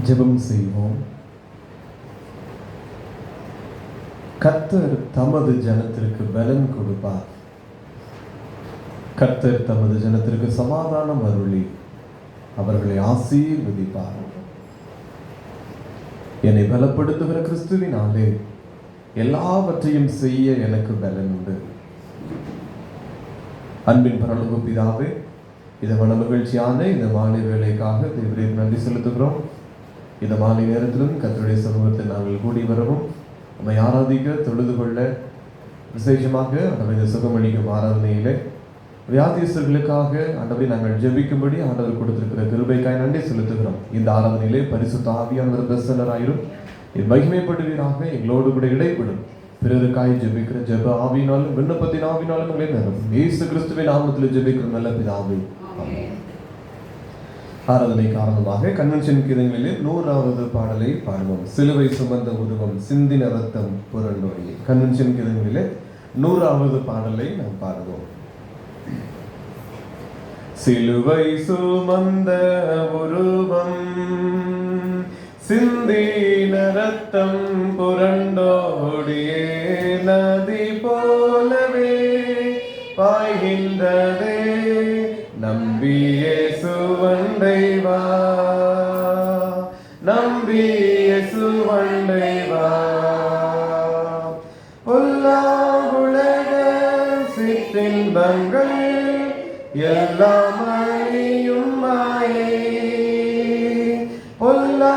ஜெபம் செய்வோம். கர்த்தர் தமது ஜனத்திற்கு பலன் கொடுப்பார். கர்த்தர் தமது ஜனத்திற்கு சமாதானம் அருளி அவர்களை ஆசீர்வதிப்பார். என்னை பலப்படுத்துகிற கிறிஸ்துவினாலே எல்லாவற்றையும் செய்ய எனக்கு பலன் உண்டு. அன்பின் பரலோக பிதாவே, இந்த மன மகிழ்ச்சியான இந்த மாலை வேலைக்காக தேவனுக்கு நன்றி செலுத்துகிறோம். இந்த மாலை நேரத்திலும் கர்த்தருடைய சமூகத்தில் நாங்கள் கூடி வரவும், நம்மை ஆராதிக்க தொழுது கொள்ள, விசேஷமாக ஆண்டவர் இந்த சுகமளிக்கும் ஆராதனையிலே வியாதியஸ்தர்களுக்காக ஆண்டவரை நாங்கள் ஜெபிக்கும்படி ஆண்டவர் கொடுத்திருக்கிற கிருபைக்காய் நன்றி செலுத்துகிறோம். இந்த ஆராதனையிலே பரிசுத்த ஆவியானவர் பிரசன்னராயிரும் மகிமைப்படுவீராக. எங்களோடு கூட இடைப்படும் பிறருக்காய் ஜெபிக்கிற ஜெப ஆவியினாலும் விண்ணப்பத்தின் ஆவினாலும் எங்களை நிரப்பும். இயேசு கிறிஸ்துவின் நாமத்தில் ஜெபிக்கிற நல்ல பிதாவே, ஆமென். ஆராதனை காரணமாக கன்வென்ஷன் கீதங்களில் 100வது பாடலை பாடுவோம். சிலுவை சுமந்த உருவம் சிந்தின ரத்தம் புரண்டோடி. கன்வென்ஷன் கீதங்களிலே 100வது பாடலை நாம் பாடுவோம். சிலுவை சுமந்த உருவம் சிந்தின ரத்தம் புரண்டோடியே நதி போலவே பாய்கின்றதே. நம்பியே சுவண்டை வா, நம்பியே சுவண்டை வா. பொல்லா உலக சிற்றின்பங்கள் எல்லாம் அழியும் மாயே. பொல்லா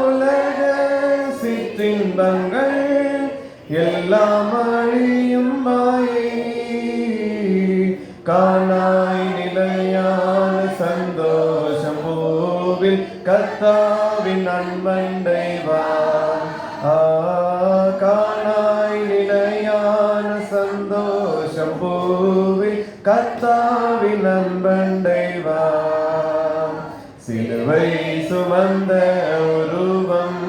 உலக சிற்றின்பங்கள் எல்லாம் அழியும் மாயே. காணாய் நிலையான சந்தோஷம் பூவில் கர்த்தாவின் அன்பண்டை வா. காணாய் நிலையான சந்தோஷம் பூவில் கர்த்தாவின் அன்பண்டை வா. சிலுவை சுமந்த உருவம்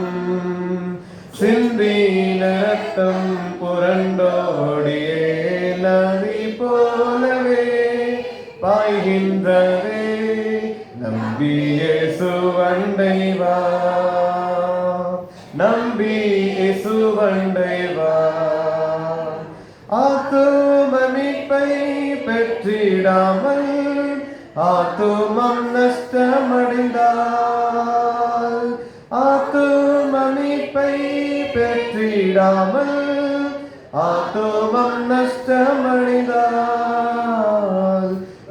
சிந்தின ரத்தம் புரண்டோடியே நதி போலவே பாய்கின்றதே. நம்பியே சுவண்டை வா, நம்பியே சுவண்டை வா. ஆத்தும மீட்பை பெற்றிடாமல் ஆத்துமம் நஷ்டமடைந்தால், ஆத்தும மீட்பை பெற்றிடாமல் ஆத்துமம் நஷ்டமடைந்தால்,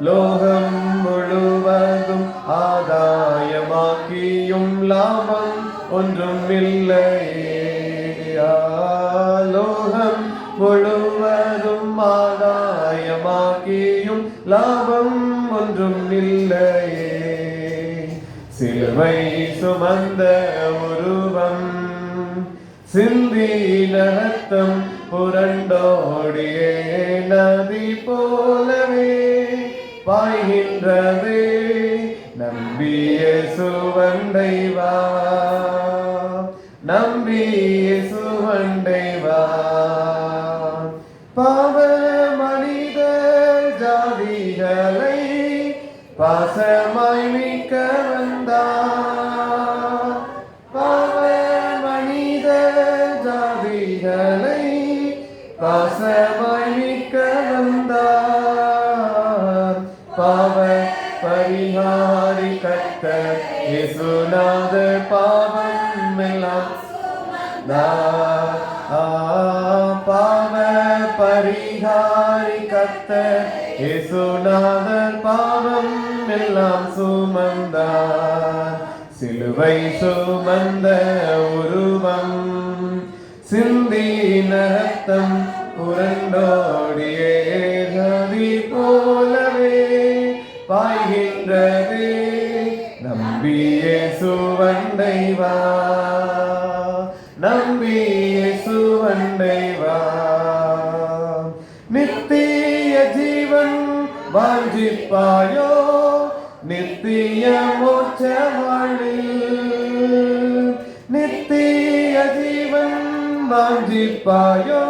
லோகம் முழுவதும் ஆதாயமாக்கியும் லாபம் ஒன்றும் இல்லையே. லோகம் முழுவதும் ஆதாயமாக்கியும் லாபம் ஒன்றும் இல்லையே. சிலுவை சுமந்த உருவம் சிந்தின ரத்தம் புரண்டோடியே நதி போலவே பாய்கின்றதே. நம்பியே சுவண்டை வா, நம்பியே சுவண்டை வா. பாவ மனித ஜாதிகளை பாசமாய் மீட்க வந்தார். பாவ மனித ஜாதிகளை பாசமாய் மீட்க வந்தார். பாவ பரிகாரி கர்த்தர் இயேசுநாதர் பாவம் எல்லாம் பாவ பரிகாரி கர்த்தர் இயேசுநாதர் பாவம் எல்லாம் சுமந்தார். சிலுவை சுமந்த உருவம் சிந்தின ரத்தம் புரண்டோடியே நதி போலவே பாய்கின்றதே. நம்பியே சுவண்டை வா, நம்பியே சுவண்டை வா. நித்திய ஜீவன் வாஞ்சிப்பாயோ நித்திய மோட்ச வாழ்வில். நித்திய ஜீவன் வாஞ்சிப்பாயோ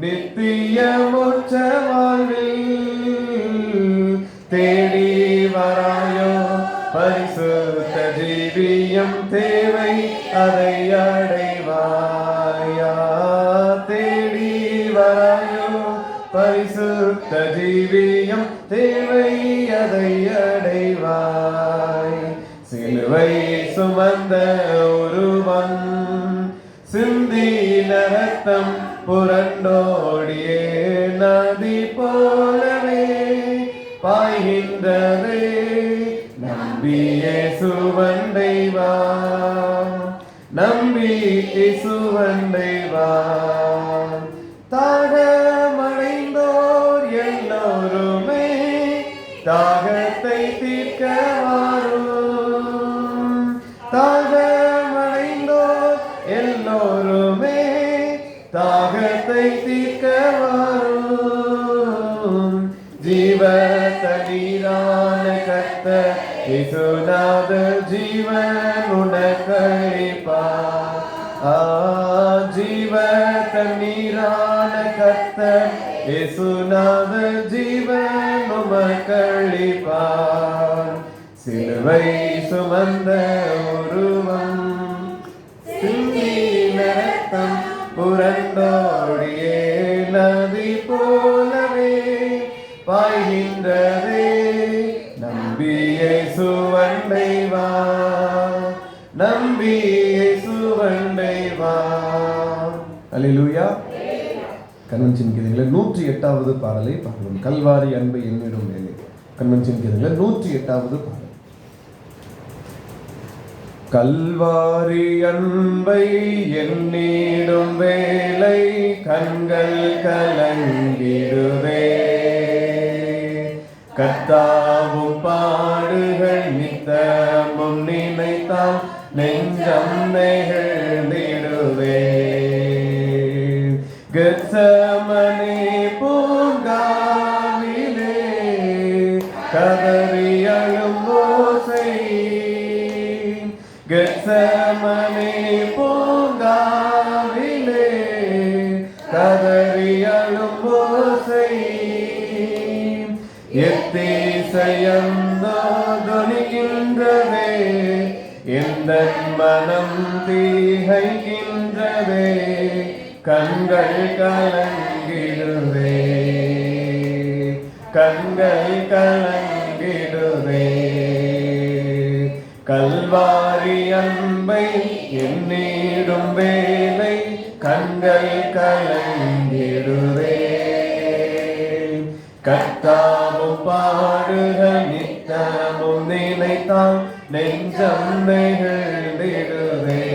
நித்திய மோட்ச வாழ்வில். தேடி வராயோ பரிசுத்த ஜீவ ஜீவியம் தேவை அதை அடைவாயா. தேடி வராயோ பரிசுத்த ஜீவியம் தேவை அதை அடைவாய். சிலுவை சுமந்த ஒருவன் சிந்தின ரத்தம் புரண்டோடியே நதி போலவே பாய்கின்றதே. நம்பியே சுவண்டைவா, நம்பி சுவண்டைவா. தாகமடைந்தோர் எல்லோருமே தாகத்தை தீர்க்க வாரும். தாகமடைந்தோர் எல்லோருமே தாகத்தை தீர்க்க வாரும். ஜீவ தண்ணீரான கர்த்தர் இயேசுநாதர் ஜீவன் உனக்களிப்பார். ஜீவ தண்ணீரான கர்த்தர் இயேசுநாதர் ஜீவன் உமக்களிப்பார். சிலுவை சுமந்த ஒருவன் சிந்தின ரத்தம் புரண்டோடியே நதி போலவே பாய்கின்றதே. நம்பியே சுவண்டைவா, நம்பியே சுவண்டைவா. அல்லேலூயா. கன்வென்ஷன் கீதங்களில் 108வது பாடலை பாடுவோம். கல்வாரி அன்பை என்னிடும் வேலை. கன்வென்ஷன் கீதங்களில் 108வது பாடல். கல்வாரி அன்பை எண்ணிடும் வேலை கண்கள் கலங்கிடுவே. கர்த்தாவும் பாடுகள் நித்தமும் நினைத்தால் நெஞ்சம் நெகிழ்ந்திடுவே. கெத்செமனே பூங்காவிலே கதறி அழும் ஓசை. கெத்செமனே பூங்காவிலே கதறி அழும் ஓசை. எத்தீசையந்தோ துணிக்கின்றதே எந்த மனம் தீகைக்கின்றதே. கண்கள் கலங்கிடுவே, கண்கள் கலங்கிடுவே. கல்வாரி அன்பை எண்ணிடும் வேலை கண்கள் கலங்கிடுவே. கர்த்தாவும் பாடுகள் நித்தமும் நினைத்தால் நெஞ்சம் நெகிழ்ந்திடுவே.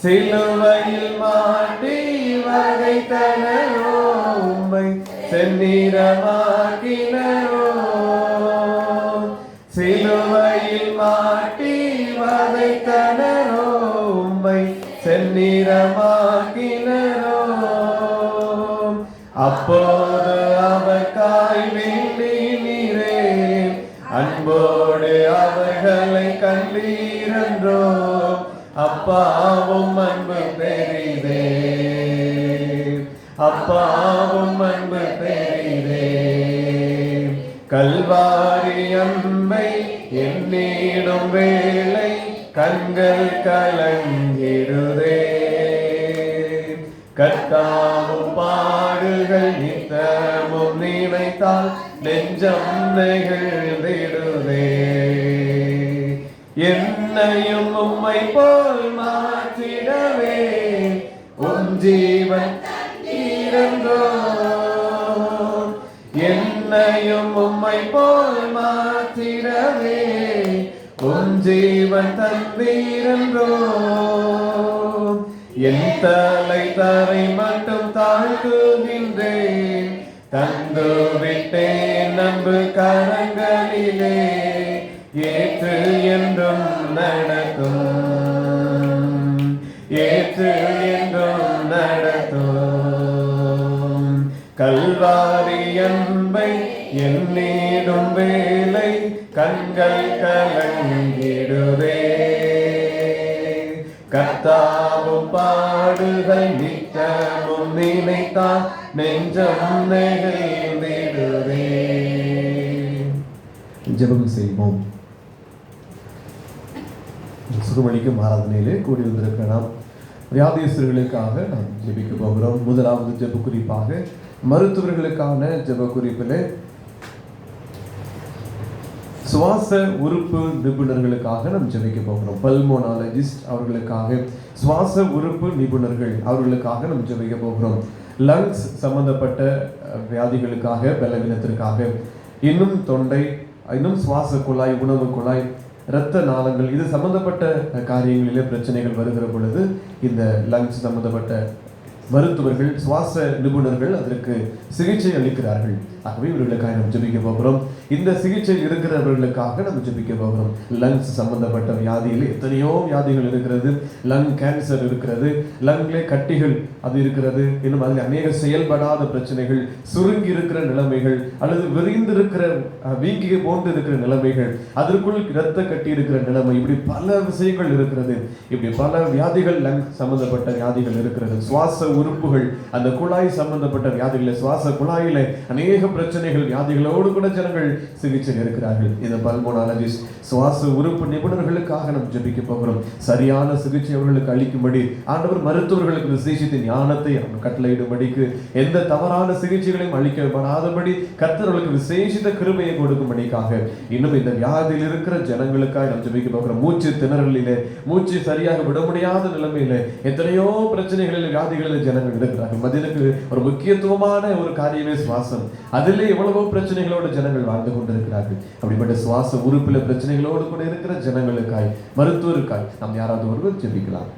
சிலுவையில் மாட்டி வதைத்தனரோ உம்மை செந்நிறமாக்கினரோ. சிலுவையில் மாட்டி வதைத்தனரோ உம்மை செந்நிறமாக்கினரோ. அப்போது அவர் காய்வேண்டினீரே அன்போடு அவர்களை கண்டீரன்றோ. அப்பாவும் அன்பு பெரிதே, அப்பாவும் அன்பு பெரிதே. கல்வாரி அன்பை எண்ணிடும் வேளை கண்கள் கலங்கிடுதே. கர்த்தாவும் பாடுகள் நித்தமும் நினைத்தால் நெஞ்சம் நெகிழ்ந்திடுதே. என்னையும் உம்மை போல் மாற்றிடவே உம் ஜீவன் தந்தீரன்றோ. என்னையும் உம்மை போல் மாற்றிடவே உம் ஜீவன் தந்தீரன்றோ. என் தலை தரை மட்டும் தாழ்த்துகின்றேன், தந்து விட்டேன் நம்பு கரங்களிலே. ஏற்று என்றும் நடத்தும், ஏற்று என்றும் நடத்தும். கல்வாரி அன்பை எண்ணிடும் வேலை கண்கள் கலங்கிடுவே. கர்த்தாவும் பாடுகள் நித்தமும் நினைத்தால் நெஞ்சம் நெகிழ்ந்திடுவே. ஜெபம் செய்வோம். சுகமளிக்கும் ஆராதனையிலே கூடி வந்திருக்கிற நாம் வியாதியஸ்தர்களுக்காக நாம் ஜெபிக்க போகிறோம். முதலாவது ஜெப குறிப்பாக மருத்துவர்களுக்கான ஜெப குறிப்பிலே சுவாச உறுப்பு நிபுணர்களுக்காக நாம் ஜெபிக்க போகிறோம். பல்மோனாலஜிஸ்ட் அவர்களுக்காக, சுவாச உறுப்பு நிபுணர்கள் அவர்களுக்காக நாம் ஜெபிக்க போகிறோம். லங்ஸ் சம்பந்தப்பட்ட வியாதிகளுக்காக, பலவீனத்திற்காக, இன்னும் தொண்டை, இன்னும் சுவாச குழாய், உணவு குழாய், இரத்த நாளங்கள், இது சம்பந்தப்பட்ட காரியங்களிலே பிரச்சனைகள் வருகிற பொழுது இந்த லங்ஸ் சம்பந்தப்பட்ட மருத்துவர்கள், சுவாச நிபுணர்கள் அதற்கு சிகிச்சை அளிக்கிறார்கள். ஆகவே இவர்களுக்காக நாம் ஜெபிக்க போகிறோம். இந்த சிகிச்சை இருக்கிறவர்களுக்காக நம்ம ஜெபிக்க போகிறோம். லங்ஸ் சம்பந்தப்பட்ட வியாதியில் எத்தனையோ வியாதிகள் இருக்கிறது. லங் கேன்சர் இருக்கிறது, லங்லே கட்டிகள் அது இருக்கிறது, இன்னும் அதில் அநேக செயல்படாத பிரச்சனைகள், சுருங்கி இருக்கிற நிலைமைகள், அல்லது விரிந்திருக்கிற வீங்கி போன்று இருக்கிற நிலைமைகள், அதற்குள் இரத்த கட்டி இருக்கிற நிலைமை, இப்படி பல விஷயங்கள் இருக்கிறது. இப்படி பல வியாதிகள், லங் சம்பந்தப்பட்ட வியாதிகள் இருக்கிறது. சுவாச உறுப்புகள், அந்த குழாய் சம்பந்தப்பட்ட வியாதிகளை, சுவாச குழாயில அநேக பிரச்சனைகள், வியாதிகளோடு கூட ஜனங்கள் சிகிச்சை இருக்கிறார்கள். இந்த பல்மோனாலஜிஸ்ட், சுவாச உறுப்பு நிபுணர்களுக்காக நாம் ஜெபிக்க போகிறோம். சரியான சிகிச்சை அவர்களுக்கு அளிக்கும்படி ஆண்டவர் மருத்துவர்களுக்கு விசேஷித்த ஞானத்தை கட்டளையிடும்படிக்கு, எந்த தவறான சிகிச்சைகளையும் அளிக்கப்படாதபடி கர்த்தர்களுக்கு விசேஷித்த கிருபையை கொடுக்கும்படிக்காக, இன்னும் இந்த வியாதியில் இருக்கிற ஜனங்களுக்காக நாம் ஜெபிக்க போகிறோம். மூச்சு திணறலிலே, மூச்சு சரியாக விட முடியாத நிலைமையில, எத்தனையோ பிரச்சனைகளில், வியாதிகளில் ஜனங்கள் இருக்கிறார்கள். மனிதனுக்கு ஒரு முக்கியத்துவமான ஒரு காரியமே சுவாசம். அதிலே எவ்வளவோ பிரச்சனைகளோடு ஜனங்கள் வாழ்ந்து கொண்டிருக்கிறார்கள். அப்படிப்பட்ட சுவாச உறுப்பில் பிரச்சனைகளோடு கூட இருக்கிற ஜனங்களுக்காய், மருத்துவருக்காய் நாம் யாராவது ஒருவர் ஜெபிக்கலாம்.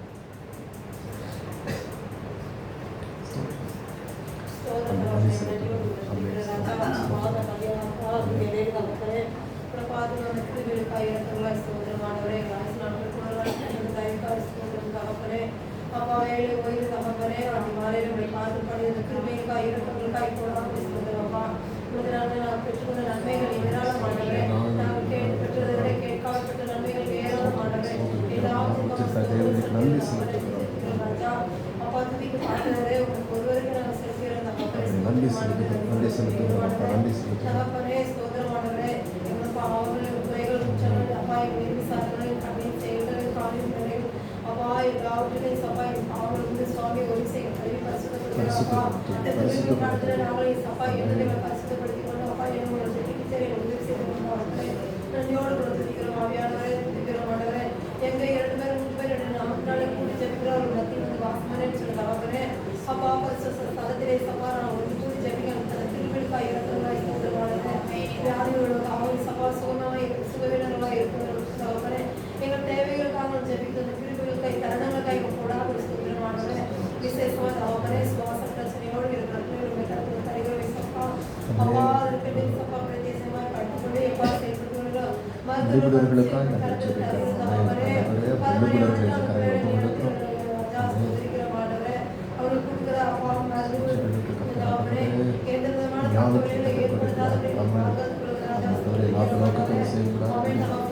நிபுணர்களுக்காக நாங்கள் ஜெபிக்கிறோம்.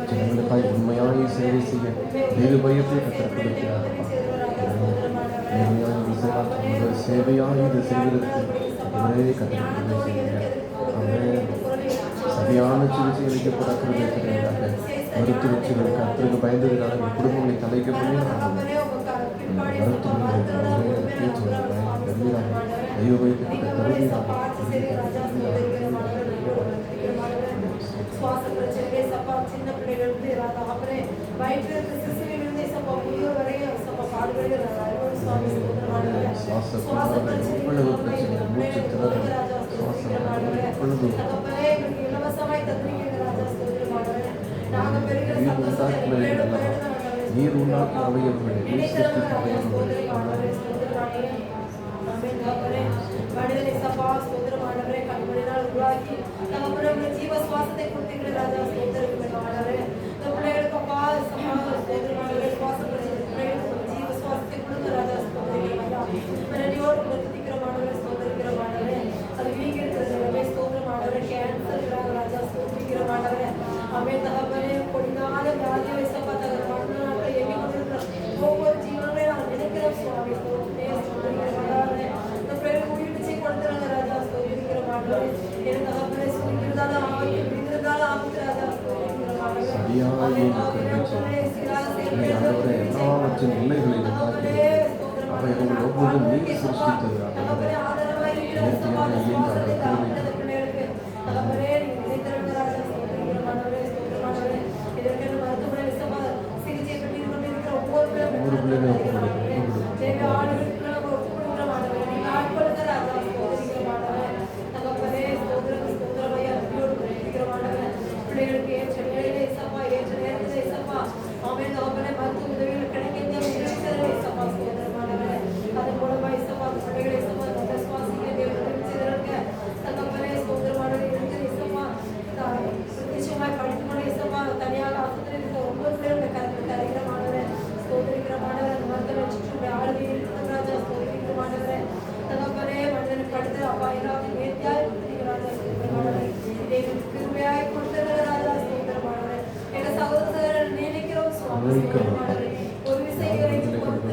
ஜனங்களுக்காய் உண்மையாய் சேவை செய்ய வேறு பயத்தை கற்றுக்கொடுக்கிறார். சேவையாக இது செய்வதற்கு இவரே கற்றுக்கொடுக்க சரியான சிகிச்சை அளிக்கப்பட கிருபையாக மருத்துவச்சிகள் கற்றுக்கு பயந்ததுனால எங்கள் குடும்பங்களை தலைக்க முடியும். மருத்துவர்கள் தெய்வ வைக்கப்பட்ட கருவியாக எவ்வளவு பிரச்சனை, மூச்சு திணறல், நீர் உண்டாக்கி அவையவர்களை எல்லாவற்றின் எல்லைகளை உண்டாக்கினீர். அவைகள் ஒவ்வொன்றும் நீர் சிருஷ்டித்தது. ஆண்டவரே, நேர்த்தியான இயங்காத கிருபை ஒரு பிள்ளைகளை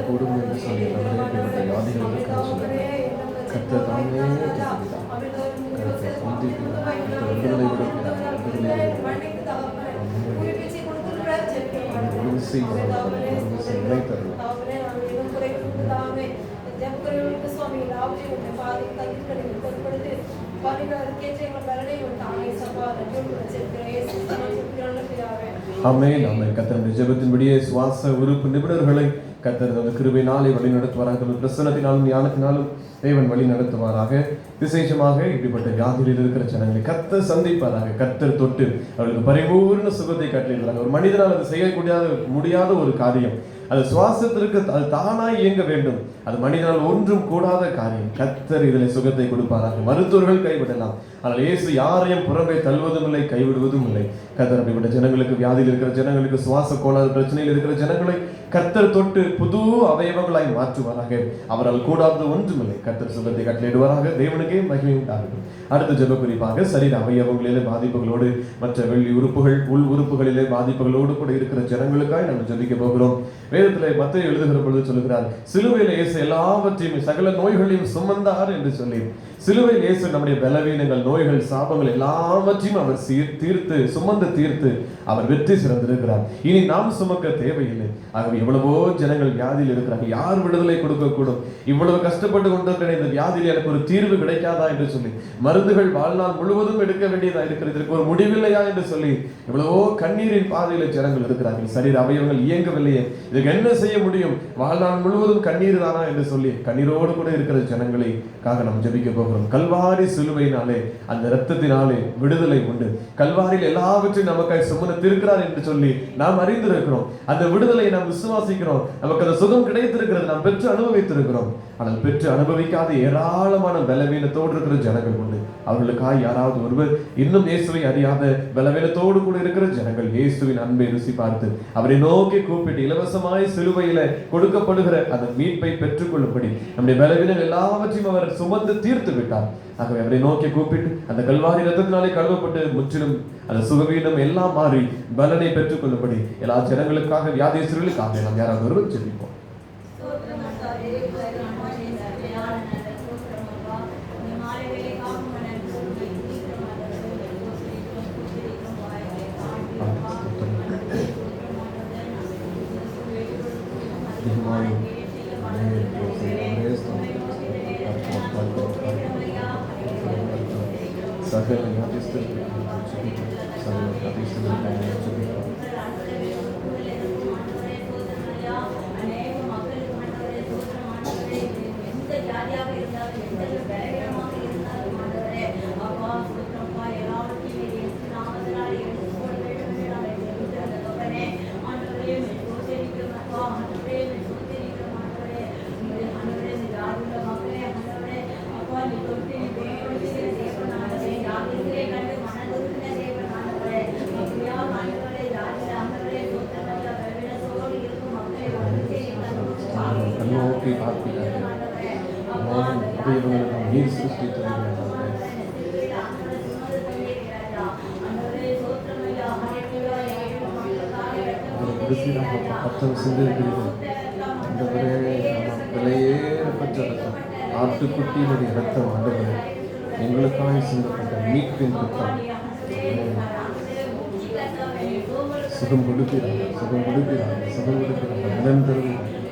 கூடும் என்று சொல்லி கத்த தானே ஆமென். ஆமென். கர்த்தருடைய ஜெபத்தின்படியே சுவாச உறுப்பு நிபுணர்களை கர்த்தர் தமது கிருபையினாலே வழி நடத்துவாராக. பிரசன்னத்தினாலும் ஞானத்தினாலும் தேவன் வழி நடத்துவாராக. விசேஷமாக இப்படிப்பட்ட வியாதியில் இருக்கிற ஜனங்களை கர்த்தர் சந்திப்பாராக. கர்த்தர் தொட்டு அவர்களுக்கு பரிபூர்ண சுகத்தை கட்டளையிடுறாங்க. ஒரு மனிதனால் அது செய்யக்கூடிய முடியாத ஒரு காரியம். அது சுவாசத்திற்கு அது தானாய் இயங்க வேண்டும். அது மனிதனால் ஒன்றும் கூடாத காரியம். கர்த்தர் இதில் சுகத்தை கொடுப்பாராக. மருத்துவர்கள் கைவிடலாம், ஆனால் இயேசு யாரையும் புறம்பே தள்ளுவதும் இல்லை, கைவிடுவதும் இல்லை. கர்த்தர் அப்படிப்பட்ட ஜனங்களுக்கு, வியாதியில் இருக்கிற ஜனங்களுக்கு, சுவாச கோளாறு பிரச்சனையில் இருக்கிற ஜனங்களை கர்த்தர் தொட்டு புது அவயவங்களாய் மாற்றுவாராக. அவரால் கூடாதது ஒன்றுமில்லை. கர்த்தர் சுகத்தை கட்டளையிடுவாராக. தேவனுக்கே மகிமை உண்டாகட்டும். அடுத்த ஜெப குறிப்பாக சரீர அவயவங்களிலே பாதிப்புகளோடு, மற்ற வெள்ளி உறுப்புகள், உள் உறுப்புகளிலே பாதிப்புகளோடு கூட இருக்கிற ஜனங்களுக்காய் நம்ம ஜெபிக்க போகிறோம். வேதத்திலே மத்தேயு எழுதுகிற பொழுது சொல்லுகிறார், சிலுவையில் இயேசு எல்லாவற்றையும் சகல நோய்களையும் சுமந்தார் என்று சொல்லி. சிலுவையில் இயேசு நம்முடைய பலவீனங்கள், நோய்கள், சாபங்கள் எல்லாவற்றையும் அவர் சுமந்து தீர்த்து அவர் வெற்றி சிறந்திருக்கிறார். இனி நாம் சுமக்க தேவையில்லை. ஆகவே எவ்வளவோ ஜனங்கள் வியாதியில் இருக்கிறார்கள். யார் விடுதலை கொடுக்கக்கூடும்? இவ்வளவு கஷ்டப்பட்டு கொண்டிருக்கிற இந்த வியாதியில் எனக்கு ஒரு தீர்வு கிடைக்காதா என்று சொல்லி, மருந்துகள் வாழ்நாள் முழுவதும் எடுக்க வேண்டியதா இருக்கிறது, இதற்கு ஒரு முடிவில்லையா என்று சொல்லி எவ்வளவோ கண்ணீரின் பாதையில ஜனங்கள் இருக்கிறார்கள். சரீர அவயவங்கள் இயங்கவில்லையே, இதுக்கு என்ன செய்ய முடியும்? வாழ்நாள் முழுவதும் கண்ணீர் தானா என்று சொல்லி கண்ணீரோடு கூட இருக்கிற ஜனங்களை நாம் ஜெபிக்க போகிறோம். கல்வாரி சிலுவையினாலே, அந்த இரத்தத்தினாலே விடுதலை உண்டு. கல்வாரியில் எல்லாவற்றையும் நமக்காய் சுமந்திருக்கிறார் என்று சொல்லி நாம் அறிந்திருக்கிறோம். அந்த விடுதலை நாம் விசுவாசிக்கிறோம். நமக்கு அந்த சுகம் கிடைத்திருக்கிறது, நாம் பெற்று அனுபவித்திருக்கிறோம். ஆனால் பெற்று அனுபவிக்காத ஏராளமான பலவீனத்தோடு இருக்கிற ஜனங்கள் உண்டு. அவர்களுக்காக யாராவது ஒருவர் இன்னும் இயேசுவை அறியாத பலவீனத்தோடு கூட இருக்கிற ஜனங்கள் இயேசுவின் அன்பை ருசி பார்த்து அவரை நோக்கி கூப்பிட்டு இலவசமாய் சிலுவையில கொடுக்கப்படுகிற அந்த மீட்பை பெற்றுக் கொள்ளும்படி நம்முடைய பலவீனங்கள் எல்லாவற்றையும் அவர் சுமந்து தீர்த்து விட்டார். ஆகவே அவரை நோக்கி கூப்பிட்டு அந்த கல்வாரி இரத்தத்தினாலே கழுவப்பட்டு முற்றிலும் அந்த சுகவீனம் எல்லாம் மாறி பலனை பெற்றுக் கொள்ளும்படி எல்லா ஜனங்களுக்காக, வியாதியஸ்தர்களுக்காக நாம் யாராவது ஒருவர் ஜெபிப்போம். சகல நோக்கி பார்க்கிறார்கள். நீர் சிருஷ்டித்து பத்தம் சிந்திருக்கிறீர்கள். இந்த விலையேறப்பட்ட ரத்தம், ஆட்டுக்குட்டியினுடைய ரத்தம் ஆண்டவரே, எங்களுக்காக சிந்தப்பட்ட மீட்பின் ரத்தம். சுகம் கொடுக்கிறார்கள், சுகம் கொடுக்கிறார்கள், சுகம் கொடுக்கிறார்கள்.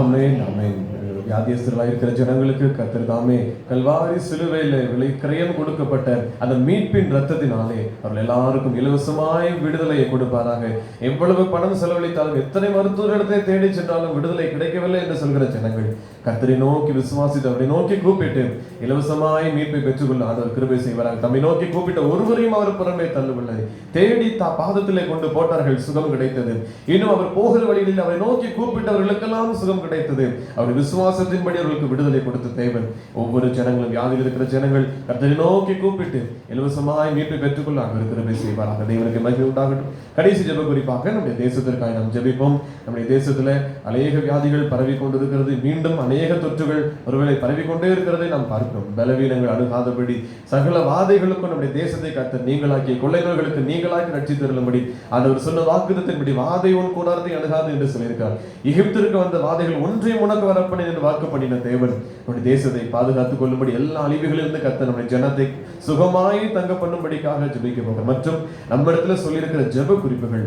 ஆமென் ஆமென். வியாதியஸ்தர்களாக இருக்கிற ஜனங்களுக்கு கர்த்தர் தாமே கல்வாரி சிலுவையில விலை கிரயம் கொடுக்கப்பட்ட அந்த மீட்பின் ரத்தத்தினாலே அவர்கள் எல்லாருக்கும் இலவசமாய் விடுதலையை கொடுப்பாராக. எவ்வளவு பணம் செலவழித்தாலும் எத்தனை மருத்துவர்களிடத்தை தேடி சென்றாலும் விடுதலை கிடைக்கவில்லை என்று சொல்கிற ஜனங்கள் கர்த்தரை நோக்கி விசுவாசித்து அவரை நோக்கி கூப்பிட்டு இலவசமாய் மீட்பை பெற்றுக்கொள்ள ஆண்டவர் கிருபை செய்வாராக. தம்மை நோக்கி கூப்பிட்ட ஒருவரையும் அவர் புறமே தள்ளவில்லை. தேடி பாதத்திலே கொண்டு போட்டார்கள், சுகம் கிடைத்தது. இன்னும் அவர் போகிற வழிகளில் அவரை நோக்கி கூப்பிட்டவர்களுக்கெல்லாம் சுகம் கிடைத்தது. அவர் விசுவாசத்தின்படி அவர்களுக்கு விடுதலை கொடுத்த தேவன் ஒவ்வொரு ஜனங்களும், வியாதியில் இருக்கிற ஜனங்கள் கர்த்தரை நோக்கி கூப்பிட்டு இலவசமாய் மீட்பை பெற்றுக்கொள்ள ஆண்டவர் கிருபை செய்வாராக. தேவனுக்கு மகிமை உண்டாகட்டும். கடைசி ஜெப குறிப்பாக நம்முடைய தேசத்திற்காக நாம் ஜெபிப்போம். நம்முடைய தேசத்துல அநேக வியாதிகள் பரவி கொண்டிருக்கிறது. மீண்டும் அநேக தொற்றுகள் ஒருவேளை பரவிக்கொண்டே இருக்கிறதை நாம் பார்க்கிறோம். பலவீனங்கள் அணுகாதபடி சகல வாதைகளுக்கும் நம்முடைய தேசத்தை கர்த்தர் நீங்களாக்கி, கொள்ளை நோய்களுக்கு நீங்களாக்கி ரட்சித்து தரும்படி ஆண்டவர் சொன்ன வாக்குத்தத்தின்படி வாதை உன் கூடாரத்தை அணுகாது என்று சொல்லியிருக்கார். எகிப்திற்கு வந்த வாதைகள் ஒன்றையும் உனக்கு வரப்படி என்று வாக்கு பண்ணின தேவன் நம்முடைய தேசத்தை பாதுகாத்துக் கொள்ளும்படி எல்லா அழிவுகளிலிருந்து கர்த்தர் நம்முடைய ஜனத்தை சுகமாய் தங்க பண்ணும்படிக்காக ஜெபிக்க போகிறார். மற்றும் நம்ம இடத்துல சொல்லியிருக்கிற ஜெப குறிப்புகள்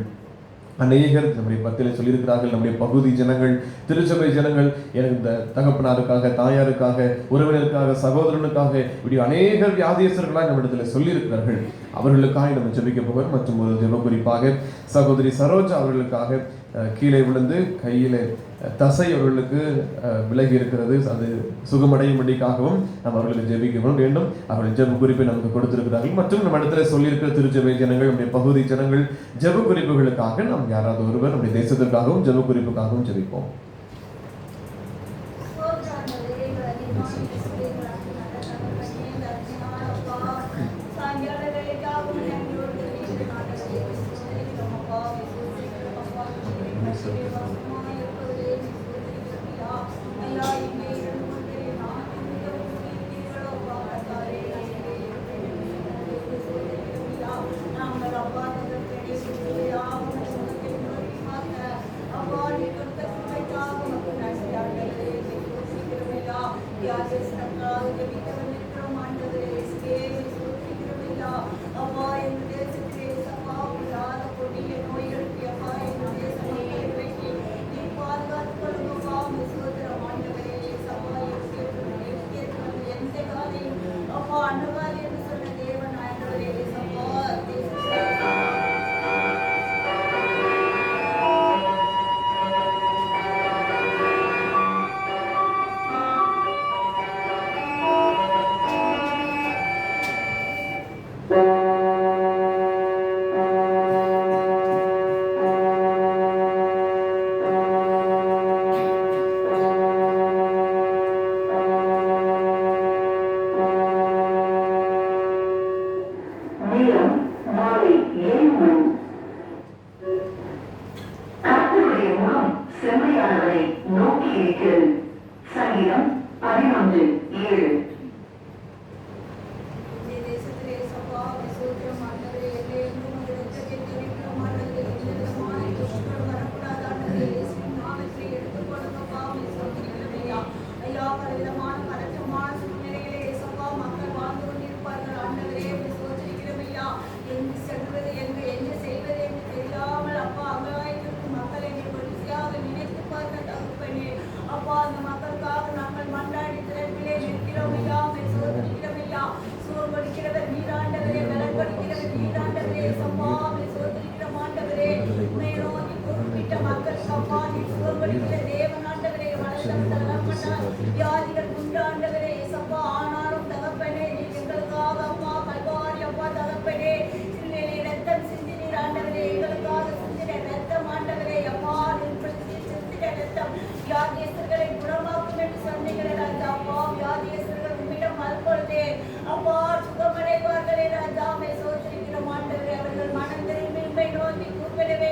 அநேகர் நம்முடைய பத்தியில சொல்லியிருக்கிறார்கள். நம்முடைய பகுதி ஜனங்கள், திருச்சபை ஜனங்கள், எனக்கு இந்த தகப்பனாருக்காக, தாயாருக்காக, உறவினருக்காக, சகோதரனுக்காக, இப்படி அநேகர் வியாதியஸ்தர்களாக நம்ம இடத்துல சொல்லியிருக்கிறார்கள். அவர்களுக்காக நம்ம ஜெபிக்க போகிறோம். மற்றும் ஒரு ஜெப குறிப்பாக சகோதரி சரோஜா அவர்களுக்காக கீழே விழுந்து கையில தசை அவர்களுக்கு விலகி இருக்கிறது, அது சுகமடையும்படிக்காகவும் நம்ம அவர்களுக்கு ஜெபிக்க வேண்டும். அவர்கள் ஜெப குறிப்பை நமக்கு கொடுத்திருக்கிறார்கள். மற்றும் நம்ம இடத்துல சொல்லியிருக்கிற திருச்சபை ஜனங்கள், நம்முடைய பகுதி ஜனங்கள் ஜெப குறிப்புகளுக்காக நாம் யாராவது ஒருவர் நம்முடைய தேசத்திற்காகவும் ஜெப குறிப்புக்காகவும் ஜெபிப்போம்.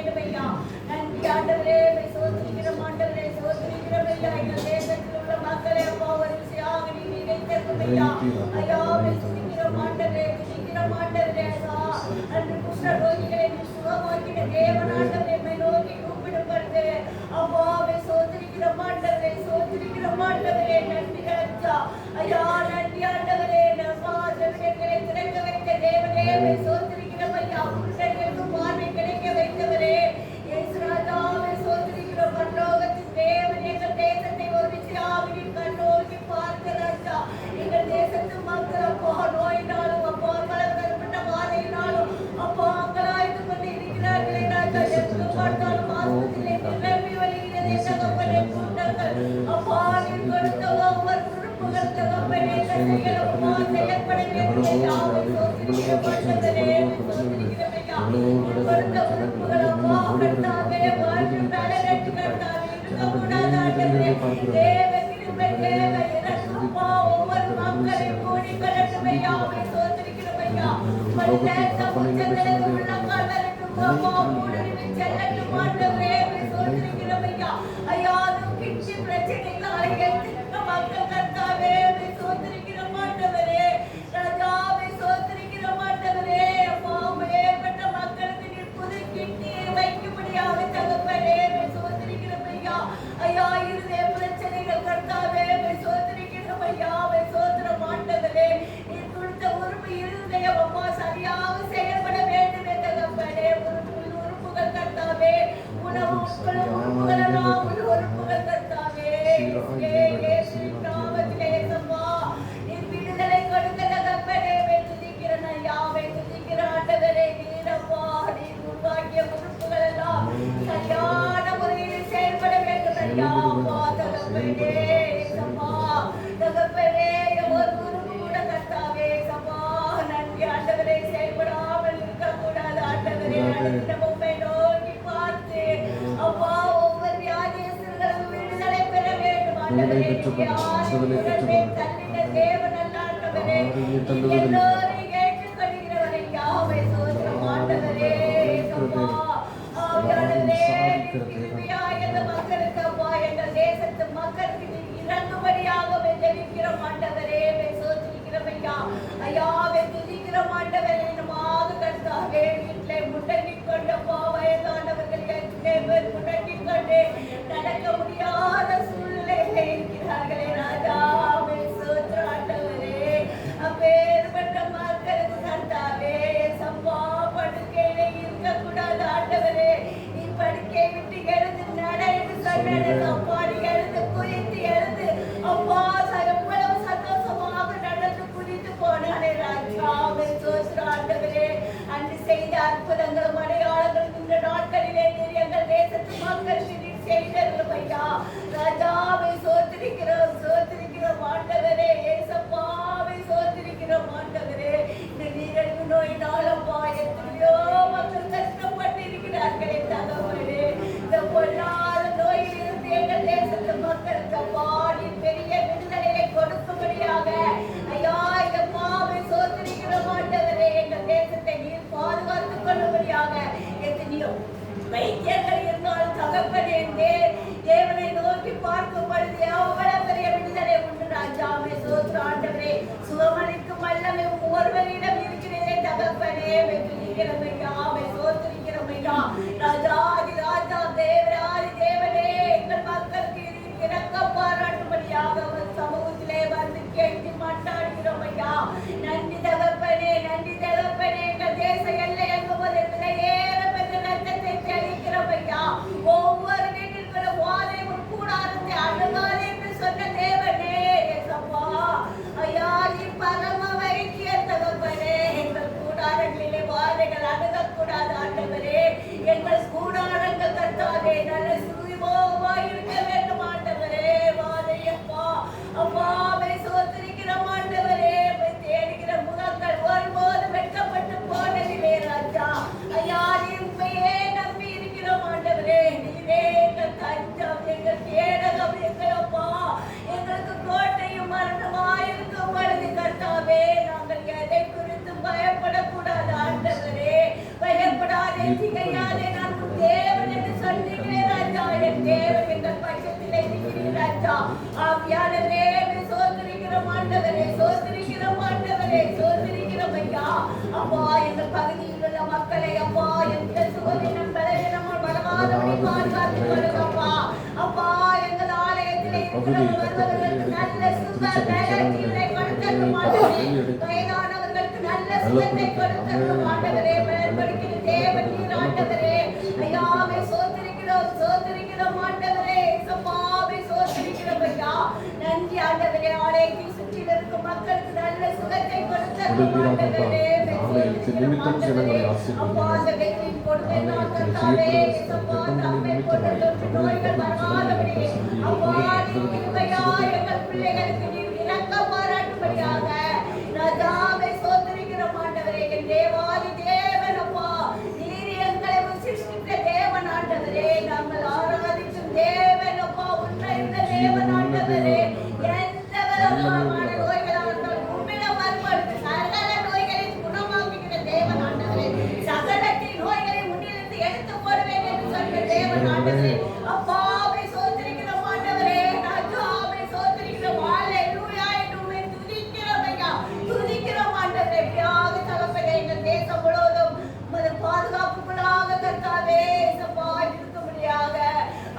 வேண்டும் ஐயா. நன்றி ஆண்டவரே, சோதரிக்கிறோம் ஆண்டவரே, சோதரிக்கிறோம் ஐயா. எங்கள் தேசத்தில் உள்ள மக்களை அப்பா ஒரு விஷயமாக நீ நினைத்திருக்கும் ஐயா. ஐயா துதிக்கிறோம் ஆண்டவரே, துதிக்கிறோம் ஆண்டவரே. அன்று குஷ்ட ரோகிகளை நீ சுகமாக்கின தேவன் ஆண்டவரே, என்னை நோக்கி கூப்பிடும் பொழுது அப்பாவை சோதரிக்கிறோம் ஆண்டவரே, சோதரிக்கிறோம் ஆண்டவரே. நன்றி ராஜா. ஐயா நன்றி ஆண்டவரே. எங்களை திறக்க வைத்த தேவனே, சோதரிக்கிறோம் ஐயா. புருஷர்களுக்கு பார்வை கிடைக்க வைத்தவரே, இயேசு ராஜாவை சோதரிக்கிறோம். பரலோகத்தின் தேவன் எங்கள் தேசத்தை ஒரு விஷயமாக நீ கண்ணோக்கி பார்க்க ராஜா. எங்கள் தேசத்து மக்கள் அப்பா நோயினாலும் அப்பா கலப்பட்ட பாதையினாலும் அப்பா அங்கலாய்த்து கொண்டு இருக்கிறார்களே ராஜா. எங்கு பார்த்தாலும் ஆஸ்பத்திரியை நிரம்பி வழிகிறது தகப்பனே. கூட்டங்கள் அப்பா நீ கொடுத்த ஒவ்வொரு உறுப்புகள் தகப்பனே செயல்பட வேண்டும் ஐயா. சோதரிக்கிறோம் ஆண்டவரே, சோதரிக்கிறோம் ஐயா. கொடுத்த உறுப்புகள் அப்பா கர்த்தாவே வாழ்க்கை நடத்தி கர்த்தாவே இருக்கக்கூடாது ஆண்டவரே. தேவ கிருபை தேவ இரக்கம் அப்பா ஒவ்வொரு மக்களையும் கூடி கலட்டும் ஐயா. சோதரிக்கிறோம் ஐயா. பல்வேறு முச்சங்களை உள்ளங்கால் வரட்டும் அப்பா ஊடுருவி செல்லட்டும் ஆண்டவரே. சோதரிக்கிறோம் ஐயா. ஐயா கிட்சி பிரச்சனைகளால் எத்தனை மக்கள் கர்த்தாவே சோதரிக்கிறோம் ஆண்டவரே. ராஜாவை சோதரிக்கிறோம் ஆண்டவரே. அப்பா ஏற்பட்ட மக்களுக்கு நீ புது கிட்னியை வைக்கும்படியாக தகப்பனே சோதரிக்கிறோம் ஐயா. ஐயா இருதய பிரச்சனைகள் கர்த்தாவே சோதரிக்கிறோம் ஐயா. சோதரம் ஆண்டவரே, நீ கொடுத்த உறுப்பு இருதயம் அப்பா சரியாக செயல்பட வேண்டுமே தகப்பனே. உறுப்புகள் கர்த்தாவே, உணவு உறுப்புகள் எல்லாம் உறுப்புகள் கர்த்தாவே நாமத்திலே சம்பா நீ விடுதலை கொடுக்க தகப்பனே துதிக்கிறேன் ஐயா. துதிக்கிற ஆண்டவரே, நீரப்பா நீ உருவாக்கிய உறுப்புகள் எல்லாம் சரியான முறையில் செயல்பட வேண்டும் ஐயா. தகப்பனே சம்பா தகப்பனே ஒரு உறுப்பு கூட கர்த்தாவே சம்பா நன்றி ஆண்டவரே. செயல்படாமல் இருக்கக்கூடாது ஆண்டவரே. உண்மை நோக்கி பார்த்து அப்பா ஒவ்வொரு வியாதியஸ்தர்களும் விடுதலை பெற வேண்டும் ஆண்டவரே. தள்ளின தேவன் அல்ல ஆண்டவரே, எல்லோரையும் ஏற்றுக்கொள்கிறவர் ஐயா. சோதரம் ஆண்டவரே சம்பா எங்கள் மக்களுக்கு அப்பா எங்கள் தேசத்து மக்களுக்கு நீ இறங்கும்படியாக ஜெபிக்கிறோம் ஆண்டவரே. சோதரிக்கிறோம் ஐயா. ஐயாவை துதிக்கிறோம் ஆண்டவரே. நமாக கர்த்தாவே வீட்டிலே முடங்கிக் கொண்டப்பா வயதானவர்கள் எத்தனை பேர் முடங்கிக் கொண்டு நடக்க முடியாத சூழ்நிலையில இருக்கிறார்களே ராஜா. சோதர ஆண்டவரே, அப்பேற்பட்ட மக்களுக்கு கர்த்தாவே சம்பா படுக்கையில இருக்கக்கூடாது ஆண்டவரே. நீ படுக்கை விட்டு எழுந்து நட என்று சொன்னது அப்பா. நீ எழுந்து குறித்து எழுந்து அப்பா எவ்வளவு சந்தோஷமாக நடந்து குடித்து போனானே ராஜா. சோதர ஆண்டவரே, அன்று செய்த அற்புதங்களும் அடையாளங்களும் இந்த நாட்களிலே நீர் எங்கள் தேசத்து மக்களுக்கு நீர் செய்தீர்கள் ஐயா. ராஜாவை சோதரிக்கிறோம் சோதரிக்கிறோம் ஆண்டவரே. ஏசப்பாவை சோதரிக்கிறோம் ஆண்டவரே. இந்த நீரிழிவு நோயினாலப்பா எத்தனையோ மக்கள் கஷ்டப்பட்டு இருக்கிறார்களே தகவலே. இந்த பொல்லாத நோயில் இருந்து எங்கள் தேசத்து மக்களுக்கு அப்பா நீ பெரிய விடுதலையை கொடுக்கும்படியாக ஐயா எம்மாவை சோதரிக்கிறோம் ஆண்டவரே. எங்கள் தேசத்தை நீர் பாதுகாத்துக் கொள்ளும்படியாக எத்தனையோ வைத்தியர்கள் இருந்தாலும் தகப்பனே தேவனை நோக்கி பார்க்கும் பொழுது எவ்வளவு பெரிய விடுதலை உண்டு ராஜாவை. சோதர ஆண்டவரே, சுகமளிக்கும் வல்லமை ஒருவரிடம் இருக்கிறதே தகப்பனே. துதிக்கிறோம் ஐயா, சோதரிக்கிறோம் ஐயா. ராஜாதி ராஜா தேவராதி தேவனே, எங்கள் மக்களுக்கு இரக்கம் பாராட்டும்படியாக சமூகத்திலே வந்து கேட்டு மாட்டாடுகிறோம் ஐயா. நன்றி தகப்பனே, நன்றி தகப்பனே. எங்கள் தேச எல்லை எங்குவதற்கு ஏற பெற்ற நட்டத்தை தெளிக்கிறோம் ஐயா. ஒவ்வொரு வீட்டிற்கு வாதை ஒரு கூடாரத்தை அணுகாது என்று சொன்ன தேவனே சப்பா ஐயா. நீ பரம வைத்திய தகப்பனே. எங்கள் கூடாரங்களிலே வாதைகள் அணுகக்கூடாது ஆண்டவரே. எங்கள் கூடாரங்கள் கட்டாதே நல்ல சுயபோகமாய் இருக்க வேண்டும் ஆண்டவரே. வாதையப்பா அப்பாவை சோதரிக்கிற ஆண்டவரே. தேடுகிற முகங்கள் ஒருபோது வெட்கப்பட்டு போனதிலே ராஜா. ஐயா நீ உண்மையே நம்பி இருக்கிறோம் ஆண்டவரே. நீரே எங்கள் தஞ்சம், எங்கள் கேடகம், எங்களப்பா எங்களுக்கு கோட்டையும் மரணமாயிருக்கும் பொழுது கர்த்தாவே நாங்கள் எதை குறித்து பயப்படக்கூடாது ஆண்டவரே. பயப்படாதே, திகையாதே, நான் ஐயா. ஆவியானவரே சோதரிக்கிறோம் ஆண்டவரே, சோதரிக்கிறோம் ஆண்டவரே, சோதரிக்கிறோம் ஐயா. அப்பா எங்கள் பகுதியில் உள்ள மக்களை அப்பா எந்த சுகவீனம் பலவீனமும் வரவாதபடி பாதுகாத்துக் கொள்ளுங்கப்பா. அப்பா எங்கள் ஆலயத்தில் இருக்கிறவர்களுக்கு நல்ல சுக பலத்தினை கொடுத்தருளும் ஆண்டவரே. வயதானவர்களுக்கு நல்ல சுகத்தை கொடுத்தருளும் ஆண்டவரே. பயன்படுகிற தேவன் நீர் ஆண்டவரே. ஐயாவை சோதரிக்கிறோம், சோதரிக்கிறோம் ஆண்டவரே. சப்பாவை சோதரிக்கிறோம் ஐயா. நன்றி ஆண்டவரே. ஆலயத்தில் சுற்றி இருக்கும் மக்களுக்கு நல்ல சுகத்தை கொடுத்தருளும் ஆண்டவரே. அப்பா அந்த வெற்றியின் கொடுமை நாட்களாவே சப்பா தம்மை கொண்டு நோய்கள் வராதபடி அப்பா நீர் கிருபையா எங்கள் பிள்ளைகளுக்கு நீர் இரக்கம் பாராட்டும்படியாக ராஜாவை சோதரிக்கிறோம் ஆண்டவரே. என் தேவாதி தேவன் அப்பா நீர் எங்களை சிருஷ்டித்த தேவன் ஆண்டவரே. நாங்கள் ஆராதிக்கும் தேவன் அப்பா உண்மையுள்ள தேவன் ஆண்டவரே. எந்த விதமான நோய்களாக இருந்தாலும் உம்மிடம் வரும்பொழுது சகல நோய்களையும் குணமாக்குகிற தேவன் ஆண்டவரே. சகலத்தின் நோய்களை முன்னிலிருந்து எடுத்து போடுவேன் என்று சொன்ன தேவன் ஆண்டவரே. அப்பாவை சோதரிக்கிறோம் ஆண்டவரே. ராஜாவை சோதரிக்கிறோம். ஹல்லேலூயா என்று உம்மை துதிக்கிறோம் ஐயா, துதிக்கிறோம் ஆண்டவரே. எப்படியாக தகப்பனே எங்கள் தேசம் முழுவதும் உமது பாதுகாப்புக்குள்ளாக கர்த்தாவே சப்பா இருக்கும்படியாக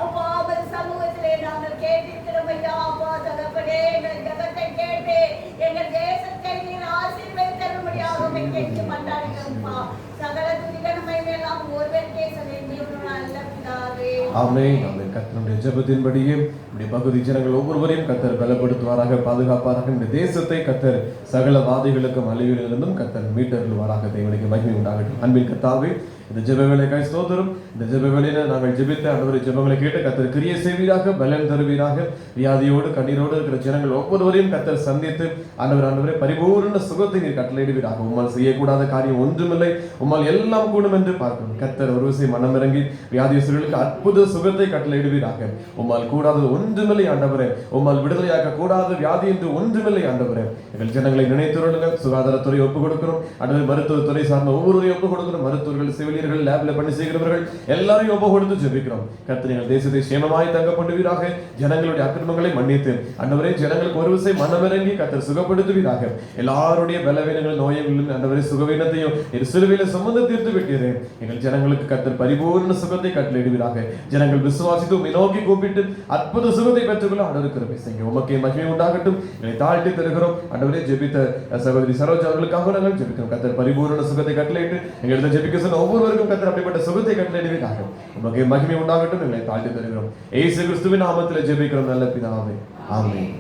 அப்பா உமது சமூகத்திலே நாங்கள் கேட்டிருக்கிறோம் ஐயா. அப்பா தகப்பனே எங்கள் ஜெபத்தை கேட்டு எங்கள் தேசத்தை நீர் ஆசீர்வதித்தரும்படியாக உம்மை கேட்டு மன்றாடுகிறோம்ப்பா. சகல துதிகனமை எல்லாம் ஒருவருக்கே செலுத்தியும் நல்ல பிதாவே. ஆமென். ஆமென். கர்த்தருடைய ஜெபத்தின்படியே நம்முடைய பகுதி ஜனங்கள் ஒவ்வொருவரையும் கர்த்தர் பலப்படுத்துவாராக, பாதுகாப்பாராக. இந்த தேசத்தை கர்த்தர் சகல வாதைகளுக்கும் அழிவுகளிலிருந்தும் கர்த்தர் மீட்டருள்வாராக. தேவனுக்கு மகிமை உண்டாகட்டும். அன்பின் கர்த்தாவே, இந்த ஜெப வேளைக்காய் ஸ்தோத்திரம். இந்த ஜெப வேளையில நாங்கள் ஜெபித்த ஆண்டவரே ஜெபங்களை கேட்டு கர்த்தர் கிரியை செய்வீராக, பலன் தருவீராக. வியாதியோடு கண்ணீரோடு இருக்கிற ஜனங்கள் ஒவ்வொருவரையும் கர்த்தர் சந்தித்து ஆண்டவரே பரிபூர்ண சுகத்தை நீர் கட்டளையிடுவீராக. உம்மால் செய்யக்கூடாத காரியம் ஒன்றுமில்லை, உம்மால் எல்லாம் கூடும் என்று பார்க்கிறோம். கர்த்தர் ஒரு விஷயம் மனமிறங்கி வியாதியஸ்தர்களுக்கு அற்புத சுகத்தை கட்டளையிடுவீராக. உம்மால் கூடாதது ஒன்றுமில்லை ஆண்டவரே. உம்மால் விடுதலையாக்க கூடாத வியாதி என்று ஒன்றுமில்லை ஆண்டவரே. எங்கள் ஜனங்களை நினைத்துருளுங்க. சுகாதாரத்துறை ஒப்புக் கொடுக்கிறோம். அடுத்து மருத்துவத்துறை சார்ந்த ஒவ்வொருவரையும் ஒப்புக் கொடுக்கிறோம். மருத்துவர்கள், செவிலியர்கள், லேப்ல பணி செய்கிறவர்கள் எல்லாரையும் ஒப்புக் கொடுத்து ஜெபிக்கிறோம். கர்த்தர் எங்கள் தேசத்தை சேமமாய் தங்கப்படுவீராக. ஜனங்களுடைய அக்கிரமங்களை மன்னித்து ஆண்டவரே ஜனங்களுக்கு ஒரு விசை மனமிறங்கி கர்த்தர் சுகப்படுத்துவீராக. எல்லாருடைய பலவீனங்கள், நோய்களிலும் ஆண்டவரே சுகவீனத்தையும் சிலுவையில சுமந்து தீர்த்து விட்டீரேன். எங்கள் ஜனங்களுக்கு கர்த்தர் பரிபூர்ண சுகத்தை கட்டளையிடுவீராக. ஜனங்கள் விசுவாசித்து உம்மை நோக்கி கூப்பிட்டு அற்புத சுகத்தை பெற்றுக்கொள்ள ஆண்டவர் கிருபை செய்யுங்க. உமக்கே மகிமை உண்டாகட்டும். எங்களை தாழ்த்தி தருகிறோம் ஆண்டவரே. ஜெபித்த சகோதரி சரோஜா அவர்களுக்காக நாங்கள் ஜெபிக்கிறோம். கர்த்தர் பரிபூர்ண சுகத்தை கட்டளையிட்டு எங்களை ஜெபிக்க சொன்ன ஒவ்வொருவருக்கும் கர்த்தர் அப்படிப்பட்ட சுகத்தை கட்டளையிடுவீராக. உமக்கே மகிமை உண்டாகட்டும். எங்களை தாழ்த்தி தருகிறோம். இயேசு கிறிஸ்துவின் நாமத்தில் ஜெபிக்கிறோம் நல்ல பிதாவே. ஆமென்.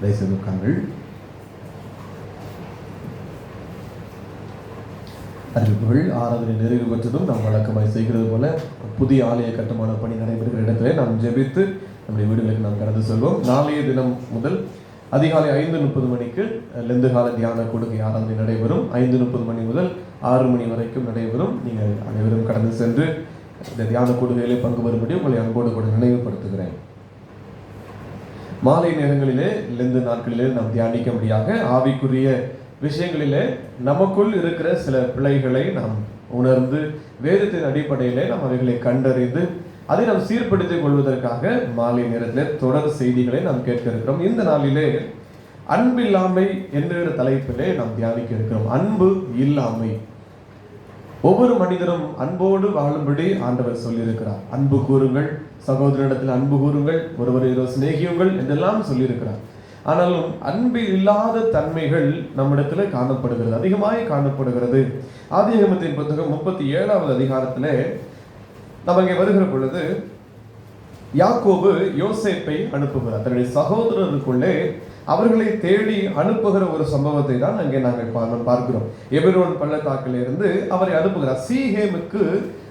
தயவுசெய்து உட்காருங்கள். அறிவிப்புகள். ஆராதனை நிறைவு பெற்றதும் நாம் வழக்கமாய் செய்கிறது போல புதிய ஆலய கட்டுமான பணி நடைபெறுகிற இடத்துல நாம் ஜெபித்து நம்முடைய வீடுகளுக்கு நாம் கடந்து செல்வோம். நாளைய தினம் முதல் அதிகாலை 5:30 மணிக்கு லெந்துகால தியான கொடுக்கை ஆராதனை நடைபெறும். 5:30 மணி முதல் 6 மணி வரைக்கும் நடைபெறும். நீங்கள் அனைவரும் கடந்து சென்று இந்த தியான கொடுக்கையிலே பங்கு பெறும்படி உங்களை அன்போடு கூட நினைவுபடுத்துகிறேன். மாலை நேரங்களிலே லெந்து நாட்களிலே நாம் தியானிக்கும்படியாக ஆவிக்குரிய விஷயங்களிலே நமக்குள் இருக்கிற சில பிழைகளை நாம் உணர்ந்து வேதத்தின் அடிப்படையிலே நாம் அவைகளை கண்டறிந்து அதை நாம் சீர்படுத்திக் கொள்வதற்காக மாலை நேரத்தில் தொடர் செய்திகளை நாம் கேட்க இருக்கிறோம். இந்த நாளிலே அன்பில்லாமை என்கிற தலைப்பிலே நாம் தியானிக்க இருக்கிறோம். அன்பு இல்லாமை. ஒவ்வொரு மனிதரும் அன்போடு வாழும்படி ஆண்டவர் சொல்லியிருக்கிறார். அன்பு கூறுங்கள், சகோதரனிடத்தில் அன்பு கூறுங்கள், ஒருவரை சிநேகியுங்கள் என்றெல்லாம் சொல்லியிருக்கிறார். ஆனாலும் அன்பு இல்லாத தன்மைகள் நம்மிடத்தில் காணப்படுகிறது, அதிகமாய் காணப்படுகிறது. ஆதியாகமத்தின் புத்தகம் 37வது அதிகாரத்திலே நம்ம இங்கே வருகிற பொழுது யாக்கோபு யோசேப்பை அனுப்புகிறார். தன்னுடைய சகோதரருக்குள்ளே அவர்களை தேடி அனுப்புகிற ஒரு சம்பவத்தை தான் அங்கே நாங்கள் பார்க்கிறோம். எபிரோன் பள்ளத்தாக்கிலிருந்து அவரை அனுப்புகிறார். சீகேமுக்கு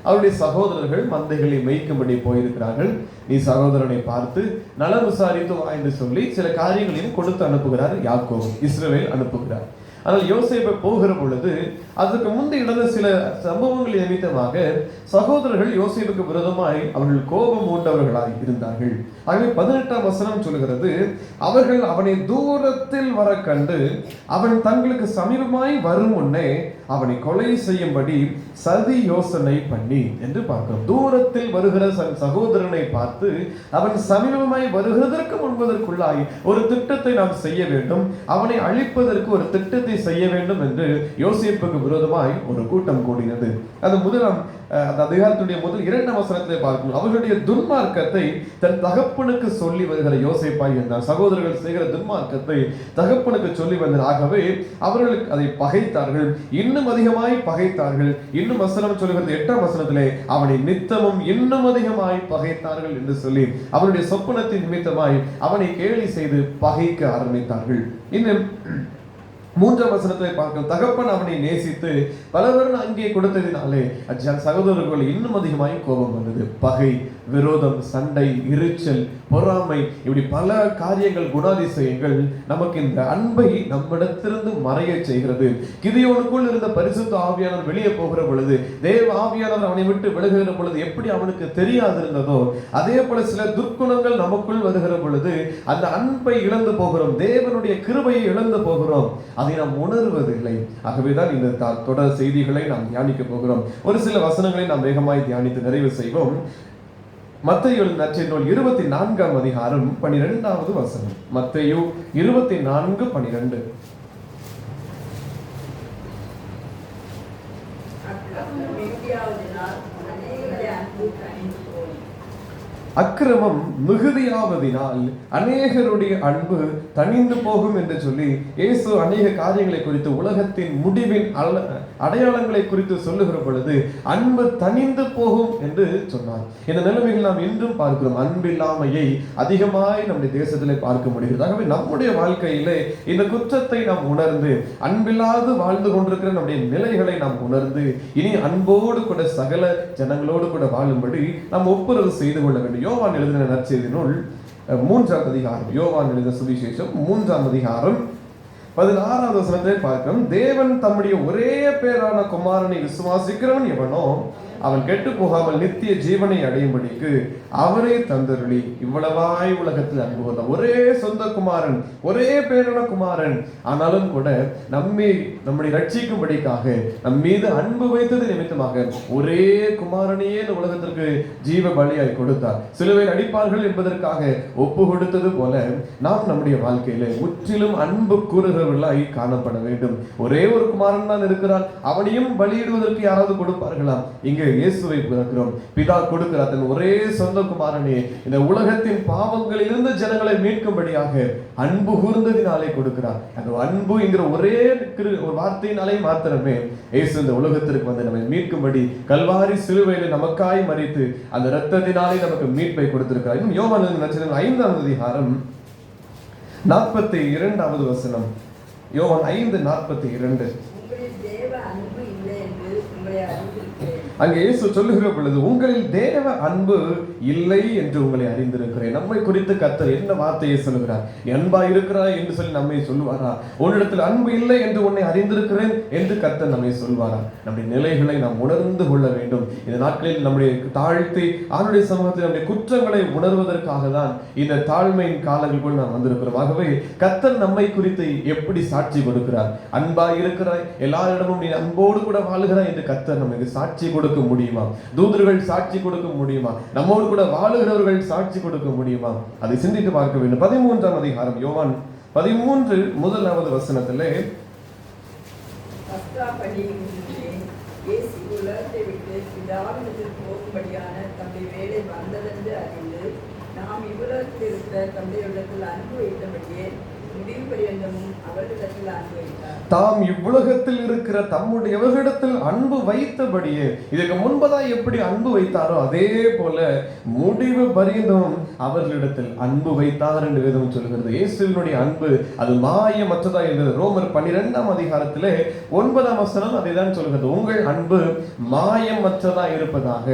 அவருடைய சகோதரர்கள் மந்தைகளை மேய்க்கும்படி போயிருக்கிறார்கள். நீ சகோதரனை பார்த்து நலம் விசாரித்து வா என்று சொல்லி சில காரியங்களையும் கொடுத்து அனுப்புகிறார் யாக்கோபு. இஸ்ரவேல் அனுப்புகிறார். ஆனால் யோசேப்பை போகிற பொழுது அதுக்கு முந்தைய நடந்த சில சம்பவங்கள் நிமித்தமாக சகோதரர்கள் யோசேப்புக்கு விரோதமாய் அவர்கள் கோபம் மூண்டவர்களாய் இருந்தார்கள். ஆகவே 18ஆம் வசனம் சொல்கிறது, அவர்கள் அவனை தூரத்தில் வர கண்டு அவன் தங்களுக்கு சமீபமாய் வரும் முன்னே அவனை கொலை செய்யும்படி சதி யோசனை பண்ணி என்று பார்க்கிறோம். தூரத்தில் வருகிற சகோதரனை பார்த்து அவன் சமீபமாய் வருகிறதற்கு முன்பதற்குள்ளாய் ஒரு திட்டத்தை நாம் செய்ய வேண்டும், அவனை அழிப்பதற்கு ஒரு திட்டத்தை செய்ய வேண்டும் என்று யோசேப்புக்கு விரோதமாய் ஒரு கூட்டம் கூடினது. அது முதலாம் அந்த அதிகாரத்துடைய முதல் 2ஆம் வசனத்திலே பார்க்கணும். அவர்களுடைய துன்மார்க்கத்தை தன் தகப்பனுக்கு சொல்லி வருகிற யோசேப்பாய் இருந்தார். சகோதரர்கள் செய்கிற துன்மார்க்கத்தை தகப்பனுக்கு சொல்லி வந்தார். ஆகவே அவர்களுக்கு அதை பகைத்தார்கள், இன்னும் அதிகமாய் பகைத்தார்கள். இன்னும் வசனம் சொல்கிறது 8ஆம் வசனத்திலே அவனை நித்தமும் இன்னும் அதிகமாய் பகைத்தார்கள் என்று சொல்லி அவருடைய சொப்பனத்தின் நிமித்தமாய் அவனை கேலி செய்து பகைக்க ஆரம்பித்தார்கள். இன்னும் 3ஆம் வசனத்தை பார்க்க தகப்பன் அவனை நேசித்து பலவரும் அங்கே கொடுத்ததினாலே சகோதரர்கள் இன்னும் அதிகமாய் கோபம் வந்தது. பகை, விரோதம், சண்டை, எரிச்சல், பொறாமை, இப்படி பல காரியங்கள், குணாதிசயங்கள் நமக்கு இந்த அன்பை நம்மிடத்திலிருந்து மறைய செய்கிறது. கிதியோனுக்குள் இருந்த பரிசுத்த ஆவியானவர் வெளியே போகிற பொழுது, தேவ ஆவியானவர் அவனை விட்டு விலகுகிற பொழுது எப்படி அவனுக்கு தெரியாதிருந்ததோ அதே போல சில துர்க்குணங்கள் நமக்குள் வருகிற பொழுது அந்த அன்பை இழந்து போகிறோம், தேவனுடைய கிருபையை இழந்து போகிறோம். அதை நாம் உணர்வதில்லை. ஆகவேதான் இந்த தொடர் செய்திகளை நாம் தியானிக்க போகிறோம். ஒரு சில வசனங்களை நாம் வேகமாய் தியானித்து நிறைவு செய்வோம். மத்தேயு நற்செய்தி 24ஆம் அதிகாரம் 12வது வசனம். மத்தேயு 24:12. அக்கிரமம் மிகுதியாவதினால் அநேகருடைய அன்பு தணிந்து போகும் என்று சொல்லி இயேசு அநேக காரியங்களை குறித்து, உலகத்தின் முடிவின் அடையாளங்களை குறித்து சொல்லுகிற பொழுது அன்பு தணிந்து போகும் என்று சொன்னார். இந்த நிலைமைகள் நாம் இன்றும் பார்க்கிறோம். அன்பில்லாமையை அதிகமாய் நம்முடைய தேசத்திலே பார்க்க முடிகிறது. ஆகவே நம்முடைய வாழ்க்கையிலே இந்த குற்றத்தை நாம் உணர்ந்து, அன்பில்லாது வாழ்ந்து கொண்டிருக்கிற நம்முடைய நிலைகளை நாம் உணர்ந்து, இனி அன்போடு கூட சகல ஜனங்களோடு கூட வாழும்படி நாம் ஒப்புரவு செய்து கொள்ள வேண்டும். யோவான் எழுதின நற்செய்தி நூல் 3ஆம் அதிகாரம், யோவான் எழுதின சுவிசேஷம் 3ஆம் அதிகாரம் 16வது வசனத்தை பார்க்கிறோம். தேவன் தம்முடைய ஒரே பேரான குமாரனை விசுவாசிக்கிறவன் எவனோ அவன் கெட்டு போகாமல் நித்திய ஜீவனை அடையும்படிக்கு அவரை தந்தருளி இவ்வளவாய் உலகத்தில் அன்பு கொண்டார். ஒரே சொந்த குமாரன், ஒரே பேரான குமாரன், ஆனாலும் கூட நம்மை ரட்சிக்கும்படிக்காக நம் மீது அன்பு வைத்தது நிமித்தமாக ஒரே குமாரனையே இந்த உலகத்திற்கு ஜீவ பலியாய் கொடுத்தார். சிலுவையில் அடிப்பார்கள் என்பதற்காக ஒப்பு கொடுத்தது போல நாம் நம்முடைய வாழ்க்கையில முற்றிலும் அன்பு கூறுகிறவர்களாய் காணப்பட வேண்டும். ஒரே ஒரு குமாரன் தான் இருக்கிறார், அவனையும் பலியிடுவதற்கு யாராவது கொடுப்பார்களா? இங்கே இயேசுவை பிறக்கிறோம். பிதா கொடுக்கிறார் தன் ஒரே சொந்த குமாரனே இந்த உலகத்தின் பாவங்களிலிருந்து ஜனங்களை மீட்கும்படியாக அன்பு கூர்ந்ததினாலே கொடுக்கிறார். அந்த அன்பு என்கிற ஒரே ஒரு வார்த்தையினாலே மாத்திரமே இயேசு இந்த உலகத்திற்கு வந்து நம்மை மீட்கும்படி கல்வாரி சிலுவையிலே நமக்காய் மரித்து அந்த இரத்தத்தினாலே நமக்கு மீட்பை கொடுத்திருக்கிறார். இன்னும் யோவான் நற்செய்தி 5ஆம் அதிகாரம் 42வது வசனம். யோவான் 5:42. அங்கே இயேசு சொல்லுகிற பொழுது உங்களில் தேவ அன்பு இல்லை என்று உங்களை அறிந்திருக்கிறேன். நம்மை குறித்து கர்த்தர் என்ன வார்த்தையை சொல்லுகிறார்? அன்பா இருக்கிறாய் என்று சொல்லி நம்மை சொல்லுவாரா? உன்னிடத்தில் அன்பு இல்லை என்று உன்னை அறிந்திருக்கிறேன் என்று கர்த்தர் நம்மை சொல்வாரா? நம்முடைய நிலைகளை நாம் உணர்ந்து கொள்ள வேண்டும். இந்த நாட்களில் நம்முடைய தாழ்த்தி அவருடைய சமூகத்தில் நம்முடைய குற்றங்களை உணர்வதற்காக தான் இந்த தாழ்மையின் காலங்களுக்குள் நாம் வந்திருக்கிறோம். ஆகவே கர்த்தர் நம்மை குறித்து எப்படி சாட்சி கொடுக்கிறார்? அன்பா இருக்கிறாய், எல்லாரிடமும் நீ அன்போடு கூட வாழுகிறாய் என்று கர்த்தர் நமக்கு சாட்சி கொடுக்க முடியுமா? தூதர்கள் சாட்சி கொடுக்க முடியுமா? நம்மோடு கூட வாழுகிறவர்கள் சாட்சி கொடுக்க முடியுமா? அதை சிந்தித்து பார்க்க வேண்டும். 13ஆம் அதிகாரம் யோவான் 13:1 வசனத்திலே நாம் இவ்வுலகத்தில் இருக்கிற தந்தையுள்ளத்தில் அன்பு வைத்தபடியே தாம் இவ்வுலகத்தில் இருக்கிற தம்முடையவர்களிடத்தில் அன்பு வைத்தபடியே, இதற்கு முன்பதாக எப்படி அன்பு வைத்தாரோ அதே போல முடிவு பரியந்தம் அவர்களிடத்தில் அன்பு வைத்தார் என்று வேதம் சொல்கிறது. இயேசுவினுடைய அன்பு அது மாயமற்றதா இருந்தது. ரோமர் 12ஆம் அதிகாரத்திலே 9ஆம் வசனம் அதை தான் சொல்கிறது. உங்கள் அன்பு மாயமற்றதா இருப்பதாக.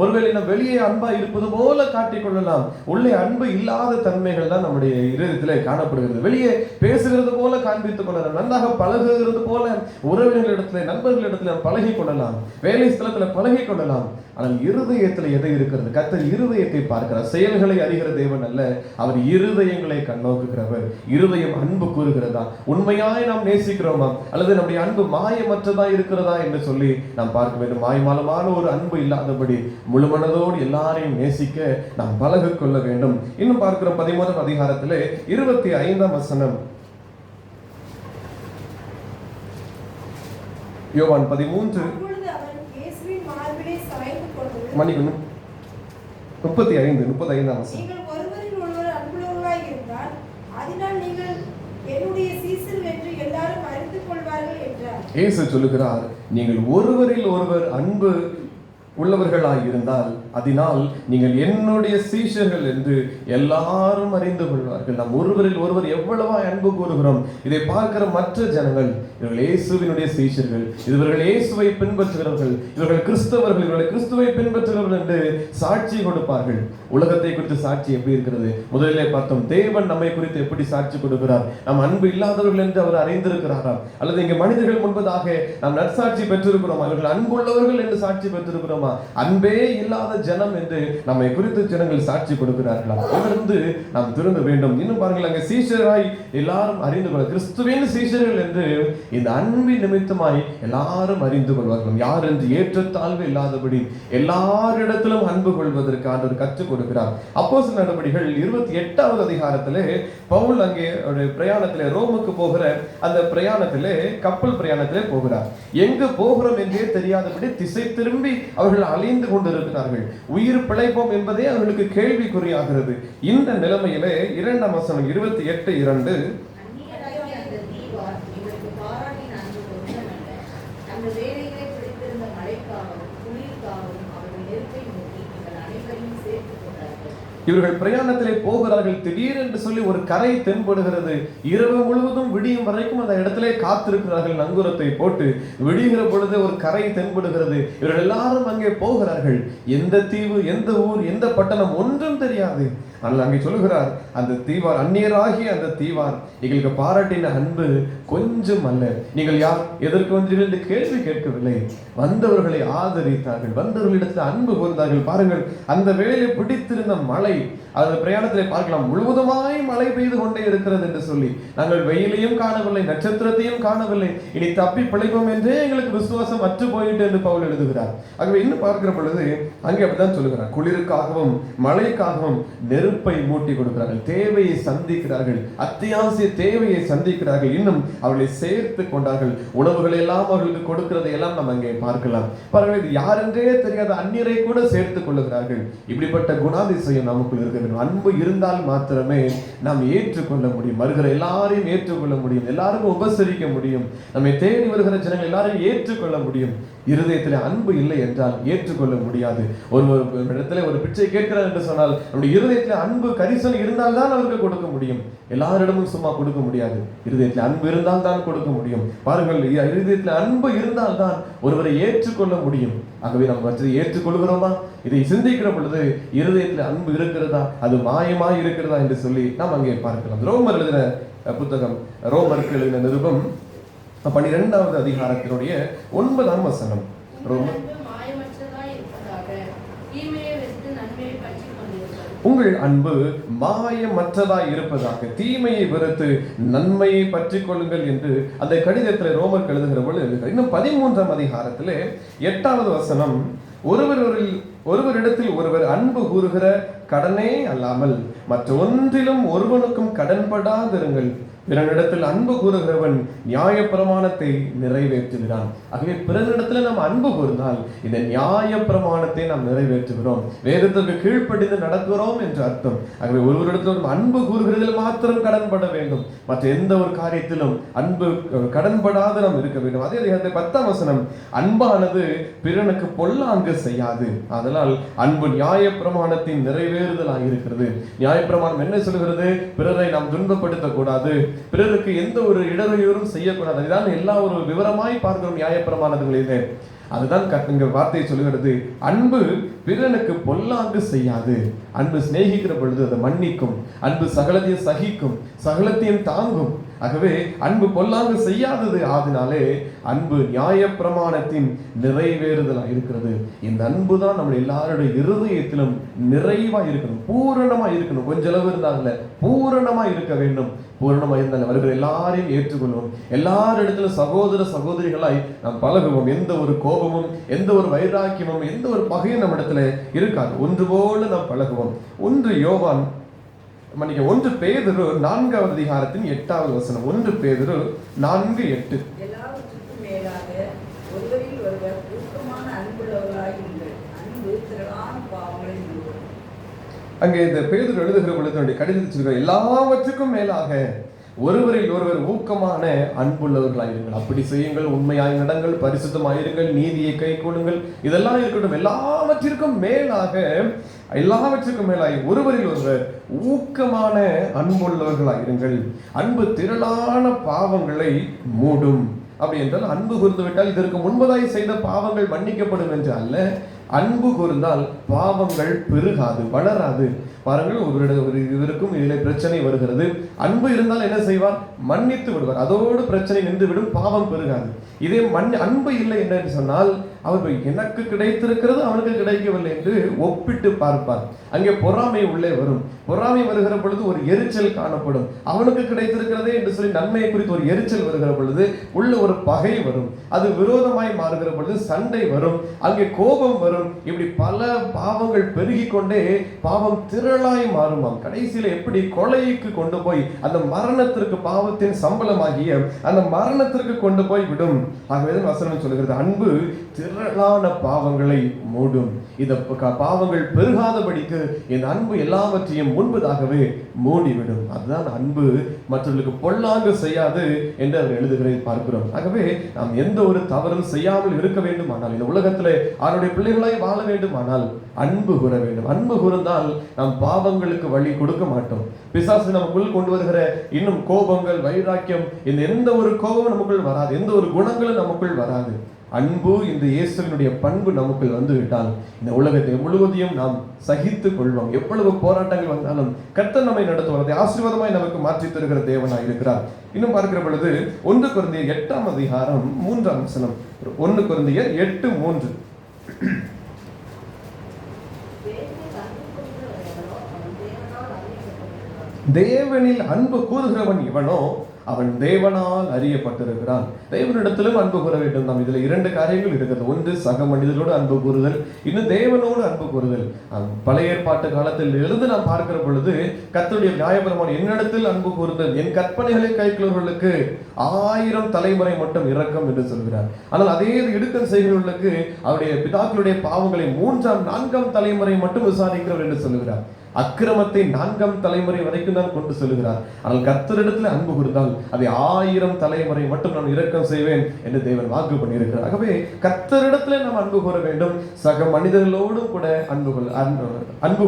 ஒருவேளை நாம் வெளியே அன்பா இருப்பது போல காட்டிக்கொள்ளலாம், உள்ளே அன்பு இல்லாத தன்மைகள் தான் நம்முடைய இதயத்திலே காணப்படுகிறது. வெளியே வெளியே பேசுகிறது போல காண்பித்துக் கொள்ளலாம், நன்றாக பழகுகிறது போல உறவினர்களிடத்துல நண்பர்களிடத்துல பழகி கொள்ளலாம், வேலை ஸ்தலத்துல பழகி கொள்ளலாம். ஆனால் இருதயத்துல எதை இருக்கிறது? கர்த்தர் இருதயத்தை பார்க்கிறார். செயல்களை அறிகிற தேவன் அல்ல, அவர் இருதயங்களை கண்ணோக்குகிறவர். இருதயம் அன்பு கூறுகிறதா, உண்மையாய் நாம் நேசிக்கிறோமா, அல்லது நம்முடைய அன்பு மாயமற்றதா இருக்கிறதா என்று சொல்லி நாம் பார்க்க வேண்டும். மாயமாலமான ஒரு அன்பு இல்லாதபடி முழு மனதோடு எல்லாரையும் நேசிக்க நாம் பழக கொள்ள வேண்டும். இன்னும் பார்க்கிறோம் 13ஆம் அதிகாரத்திலே 25ஆம் வசனம். யோவான் 13 மன்னிக்கணும் 35ஆம் வசனம். நீங்கள் ஒருவரில் ஒருவர் அன்புள்ளவர்களாய் இருந்தால் அதனால் நீங்கள் என்னுடைய சீசர்கள் என்று எல்லாரும் அறிந்து கொள்வார்கள் என்றார். இயேசு சொல்லுகிறார், நீங்கள் ஒருவரில் ஒருவர் அன்பு உள்ளவர்களாய் இருந்தால் அதனால் நீங்கள் என்னுடைய சீஷர்கள் என்று எல்லாரும் அறிந்து கொள்வார்கள். நாம் ஒருவரில் ஒருவர் எவ்வளவா அன்பு கூறுகிறோம். இதை பார்க்கிற மற்ற ஜனங்கள் இவர்கள் இயேசுவினுடைய சீஷர்கள், இவர்கள் இயேசுவை பின்பற்றுகிறவர்கள், இவர்கள் கிறிஸ்தவர்கள், இவர்கள் கிறிஸ்துவை பின்பற்றுகிறவர்கள் என்று சாட்சி கொடுப்பார்கள். உலகத்தை குறித்து சாட்சி எப்படி இருக்கிறது? முதலிலே பார்த்தோம், தேவன் நம்மை குறித்து எப்படி சாட்சி கொடுக்கிறார். நாம் அன்பு இல்லாதவர்கள் என்று அவர் அறிந்திருக்கிறாரா, அல்லது இங்கே மனிதர்கள் முன்பதாக நாம் நற்சாட்சி பெற்றிருக்கிறோம், அவர்கள் அன்புள்ளவர்கள் என்று சாட்சி பெற்றிருக்கிறோம். அன்பே இல்லாத ஜனம் என்று நம்மை குறித்து ஜனங்கள் சாட்சி கொடுக்கிறார்களா? இதிலிருந்து நாம் திரும்ப வேண்டும். இன்னும் பாருங்கள், அங்கே சீஷராய் எல்லாரும் அறிந்து கொள்ள, கிறிஸ்துவின் சீஷர்கள் என்று இந்த அன்பின் நிமித்தமாய் எல்லாரும் அறிந்து கொள்வார்கள். யார் என்று ஏற்றத்தாழ்வு இல்லாதபடி எல்லாரிடத்திலும் அன்பு கொள்வதற்கு ஆண்டவர் கற்றுக் கொடுக்கிறார். அப்போஸ்தலர் நடபடிகள் 28ஆவது அதிகாரத்திலே பவுல் அங்கே ஒரு பிரயாணத்திலே ரோமுக்கு போகிற அந்த பிரயாணத்திலே கப்பல் பிரயாணத்திலே போகிறார். எங்கு போகிறோம் என்றே தெரியாதபடி திசை திரும்பி அவர்கள் அழிந்து கொண்டிருக்கிறார்கள். உயிர் பிழைப்போம் என்பதே அவர்களுக்கு கேள்விக்குறியாகிறது. இந்த நிலைமையிலே 2ஆம் வசனம் 28:2 இவர்கள் பிரயாணத்திலே போகிறார்கள். திடீரென்று சொல்லி ஒரு கரை தென்படுகிறது. இரவு முழுவதும் விடியும் வரைக்கும் அந்த இடத்திலே காத்திருக்கிறார்கள் நங்கூரத்தை போட்டு. விடுகிற பொழுது ஒரு கரை தென்படுகிறது. இவர்கள் எல்லாரும் அங்கே போகிறார்கள். எந்த தீவு, எந்த ஊர், எந்த பட்டணம் ஒன்றும் தெரியாது. ஆனால் அங்கே சொல்லுகிறார், அந்த தீவார், அந்நியராகிய அந்த தீவார் எங்களுக்கு பாராட்டின அன்பு கொஞ்சம் அல்ல. நீங்கள் யார், எதற்கு வந்தீர்கள் என்று கேள்வி கேட்கவில்லை. வந்தவர்களை ஆதரித்தார்கள், வந்தவர்களிடத்தில் அன்பு கூர்ந்தார்கள். பாருங்கள், அந்த வேலை பிடித்திருந்த மழை, அந்த பிரயாணத்திலே பார்க்கலாம், முழுவதுமாய் மழை பெய்து கொண்டே இருக்கிறது என்று சொல்லி, நாங்கள் வெயிலையும் காணவில்லை, நட்சத்திரத்தையும் காணவில்லை, இனி தப்பி பிழைப்போம் என்றே எங்களுக்கு விசுவாசம் அற்று போயிட்டு என்று பவுல் எழுதுகிறார். ஆகவே இன்னும் பார்க்கிற பொழுது அங்கே அப்படித்தான் சொல்லுகிறார், குளிருக்காகவும் மழைக்காகவும் நெருப்பை மூட்டி கொடுக்கிறார்கள், தேவையை சந்திக்கிறார்கள், அத்தியாவசிய தேவையை சந்திக்கிறார்கள். இன்னும் அவர்களை சேர்த்து கொண்டார்கள். உணவுகளை எல்லாம் அவர்களுக்கு கொடுக்கிறதை எல்லாம் நம்ம அங்கே பார்க்கலாம். பாருங்கள், இது யாரென்றே தெரியாத அந்நியரை கூட சேர்த்துக் கொள்ளுகிறார்கள். இப்படிப்பட்ட குணாதிசயம் நமக்குள் இருக்க வேண்டும். அன்பு இருந்தால் மாத்திரமே நாம் ஏற்றுக்கொள்ள முடியும், வருகிற எல்லாரையும் ஏற்றுக்கொள்ள முடியும், எல்லாருக்கும் உபசரிக்க முடியும், நம்மை தேடி வருகிற ஜனங்கள் எல்லாரையும் ஏற்றுக்கொள்ள முடியும். இருதயத்தில் அன்பு இல்லை என்றால் ஏற்றுக்கொள்ள முடியாது. ஒரு இடத்துல ஒரு பிச்சை கேட்கிறார் என்று சொன்னால் நம்முடைய இருதயத்தில் அன்பு கரிசனை இருந்தால் தான் அவருக்கு கொடுக்க முடியும். எல்லாரிடமும் சும்மா கொடுக்க முடியாது. இருதயத்தில் அன்பு இருந்தால் தான் கொடுக்க முடியும். பாருங்கள், இருதயத்தில் அன்பு இருந்தால் தான் ஒருவரை ஏற்றுக்கொள்ள முடியும். ஆகவே நம்ம மற்றதை ஏற்றுக்கொள்கிறோமா? இதை சிந்திக்கிற பொழுது இருதயத்தில் அன்பு இருக்கிறதா, அது மாயமாய் இருக்கிறதா என்று சொல்லி நாம் அங்கே பார்க்கலாம். ரோமர் எழுதின புத்தகம், ரோமருக்கு எழுதின நிருபம் 12ஆவது அதிகாரத்தினுடைய 9ஆம் வசனம். ரோமர், உங்கள் அன்பு மாயமற்றதாய் இருப்பதாக, தீமையை வெறுத்து நன்மையை பற்றிக் கொள்ளுங்கள் என்று அந்த கடிதத்தில் ரோமருக்கு எழுதுகிற பொழுது எழுதுகிறார். இன்னும் 13ஆம் அதிகாரத்திலே 8ஆவது வசனம், ஒருவரிடத்தில் ஒருவர் அன்பு கூறுகிற கடனே அல்லாமல் மற்ற ஒன்றிலும் ஒருவனுக்கும் கடன்படாதிருங்கள். பிறனிடத்தில் அன்பு கூறுகிறவன் நியாயப்பிரமாணத்தை நிறைவேற்றுகிறான். ஆகவே பிறனிடத்துல நாம் அன்பு கூர்ந்தால் இந்த நியாயப்பிரமாணத்தை நாம் நிறைவேற்றுகிறோம், வேதத்திற்கு கீழ்ப்படிந்து நடக்கிறோம் என்று அர்த்தம். ஆகவே ஒருவரிடத்தில் அன்பு கூறுகிறதில் மாத்திரம் கடன்பட வேண்டும், மற்ற எந்த ஒரு காரியத்திலும் அன்பு கடன்படாத நாம் இருக்க வேண்டும். அதே அதிகாரத்தை 10ஆம் வசனம், அன்பானது பிறனுக்கு பொல்லாங்கு செய்யாது, அதனால் அன்பு நியாயப்பிரமாணத்தின் நிறைவேறுதலாக இருக்கிறது. நியாயப்பிரமாணம் என்ன சொல்கிறது? பிறரை நாம் துன்பப்படுத்தக் கூடாது, பிறருக்கு எந்த ஒரு இடரையூறும் செய்யக்கூடாது. அதுதான் எல்லா ஒரு விவரமாய் பார்க்கிறோம் நியாயப்பிரமாணங்களிலே. அதுதான் இங்க வார்த்தை சொல்லுகிறது, அன்பு பிறனுக்கு பொல்லாங்கு செய்யாது. அன்பு சிநேகிக்கிற பொழுது அதை மன்னிக்கும், அன்பு சகலத்தையும் சகிக்கும், சகலத்தையும் தாங்கும். ஆகவே அன்பு பொல்லாங்கு செய்யாதது ஆதினாலே அன்பு நியாயப்பிரமாணத்தின் நிறைவேறுதலாக இருக்கிறது. இந்த அன்பு தான் நம்ம எல்லாருடைய இருதயத்திலும் நிறைவா இருக்கணும், பூரணமா இருக்கணும். கொஞ்ச அளவு இருந்தாங்கல்ல, பூரணமா இருக்க வேண்டும். பூரணமா இருந்தால் வருகிற எல்லாரையும் ஏற்றுக்கொள்வோம். எல்லாரிடத்திலும் சகோதர சகோதரிகளாய் நாம் பழகுவோம். எந்த ஒரு கோபமும், எந்த ஒரு வைராக்கியமும், எந்த ஒரு பகையும் நம்ம இடத்துல இருக்காது. ஒன்று போல நாம் பழகுவோம். 1 பேதுரு 4வது அதிகாரத்தின் 8வது வசனம். 1 பேதுரு 4:8. எல்லாவற்றுக்கும் மேலாக ஒருவரில் ஒருவர் ஊக்கமான அன்புள்ளவர்களாய் இருங்கள். அன்பு திரளான பாவங்களை மூடும். அங்கே இந்த பேதுரு எழுதுகிற பொழுது கடிதத்தில் எல்லாவற்றுக்கும் மேலாக ஒருவரில் ஒருவர் ஊக்கமான அன்புள்ளவர்களாயிருங்கள். அப்படி செய்யுங்கள், உண்மையாய் நடங்கள், பரிசுத்தமாயிருங்கள், நீதியை கை கொள்ளுங்கள். இதெல்லாம் இருக்கட்டும். எல்லாவற்றிற்கும் மேலாய் ஒருவரில் ஒருவர் ஊக்கமான அன்புள்ளவர்களாயிருங்கள். அன்பு திரளான பாவங்களை மூடும். அப்படி என்றால் அன்பு கூர்ந்து விட்டால் இதற்கு முன்பதாய் செய்த பாவங்கள் மன்னிக்கப்படும் என்று அல்ல. அன்பு கூர்ந்தால் பாவங்கள் பெருகாது, வளராது. பாருங்கள், இவருக்கும் இதிலே பிரச்சனை வருகிறது. அன்பு இருந்தால் என்ன செய்வார்? மன்னித்து விடுவார். அதோடு பிரச்சனை நின்று விடும், பாவம் பெருகாது. இதே அன்பு இல்லை என்று சொன்னால் அவர் எனக்கு கிடைத்திருக்கிறது அவனுக்கு கிடைக்கவில்லை என்று ஒப்பிட்டு பார்ப்பார். அங்கே பொறாமை உள்ளே வரும். பொறாமை வருகிற பொழுது ஒரு எரிச்சல் காணப்படும். அவனுக்கு கிடைத்திருக்கிறதே என்று சொல்லி நன்மையை குறித்து ஒரு எரிச்சல் வருகிற பொழுது உள்ள ஒரு பகை வரும். அது விரோதமாய் மாறுகிற பொழுது சண்டை வரும், அங்கே கோபம் வரும். இப்படி பல பாவங்கள் பெருகி கொண்டே பாவம் திரளாய் மாறுமாம். கடைசியில எப்படி கொலைக்கு கொண்டு போய் அந்த மரணத்திற்கு, பாவத்தின் சம்பளமாகிய அந்த மரணத்திற்கு கொண்டு போய் விடும். ஆகவே வசனம் சொல்லுகிறது, அன்பு திரளான பாவங்களை மூடும். இந்த பாவங்கள் பெருகாதபடிக்கு இந்த அன்பு எல்லாவற்றையும் முன்பதாகவே மூடிவிடும். அதுதான் அன்பு மற்றவர்களுக்கு பொல்லாங்கு செய்யாது என்று அவர் எழுதுகிறதை பார்க்கிறோம். ஆகவே நாம் எந்த ஒரு தவறும் செய்யாமல் இருக்க வேண்டுமானால், இந்த உலகத்திலே அவருடைய பிள்ளைகளாய் வாழ வேண்டுமானால் அன்பு கூற வேண்டும். அன்பு கூர்ந்தால் நாம் பாவங்களுக்கு வழி கொடுக்க மாட்டோம். பிசாசு நமக்குள் கொண்டு வருகிற இன்னும் கோபங்கள், வைராக்கியம், இந்த எந்த ஒரு கோபமும் நமக்குள் வராது, எந்த ஒரு குணங்களும் நமக்குள் வராது. அன்பு, இந்த இயேசுவினுடைய பண்பு நமக்குள் வந்து விட்டால் இந்த உலகத்தை முழுவதையும் நாம் சகித்துக் கொள்வோம். எவ்வளவு போராட்டங்கள் வந்தாலும் கர்த்தர் நம்மை நடத்துவதை ஆசீர்வாதமாய் நமக்கு மாற்றி தருகிற தேவனாய் இருக்கிறார். இன்னும் பார்க்கிற பொழுது 1 கொரிந்தியர் 8ஆம் அதிகாரம் 3ஆம் வசனம். 1 கொரிந்தியர் 8:3. தேவனில் அன்பு கூறுகிறவன் எவனோ அவன் தேவனால் அறியப்பட்டிருக்கிறான். தேவனிடத்திலும் அன்பு கூற வேண்டும். நாம் இதுல 2 காரியங்கள் இருக்கிறது. ஒன்று சக மனிதர்களோடு அன்பு கூறுதல், இன்னும் தேவனோடு அன்பு கூறுதல். பழைய ஏற்பாட்டு காலத்தில் இருந்து நாம் பார்க்கிற பொழுது கர்த்தருடைய நியாயப்பிரமாணம், என்னிடத்தில் அன்பு கூறுதல், என் கற்பனைகளை கைக்கொள்வர்களுக்கு 1000 தலைமுறை மட்டும் இரக்கம் என்று சொல்கிறார். ஆனால் அதே இடுக்கண் செய்கிறவர்களுக்கு அவருடைய பிதாக்களுடைய பாவங்களை 3ஆம் 4ஆம் தலைமுறை மட்டும் விசாரிக்கிறவர் என்று சொல்லுகிறார். அக்கிரமத்தை 4ஆம் தலைமுறை வரைக்கும் தான் கொண்டு செல்கிறார். ஆனால் கர்த்தரிடத்தில் அன்பு கூர்ந்தால் அதை 1000 தலைமுறை மட்டும் நான் இரக்கம் செய்வேன் என்று தேவன் வாக்கு பண்ணியிருக்கிறார். ஆகவே கர்த்தரிடத்திலே நாம் அன்பு கூற வேண்டும், சக மனிதர்களோடும் கூட அன்பு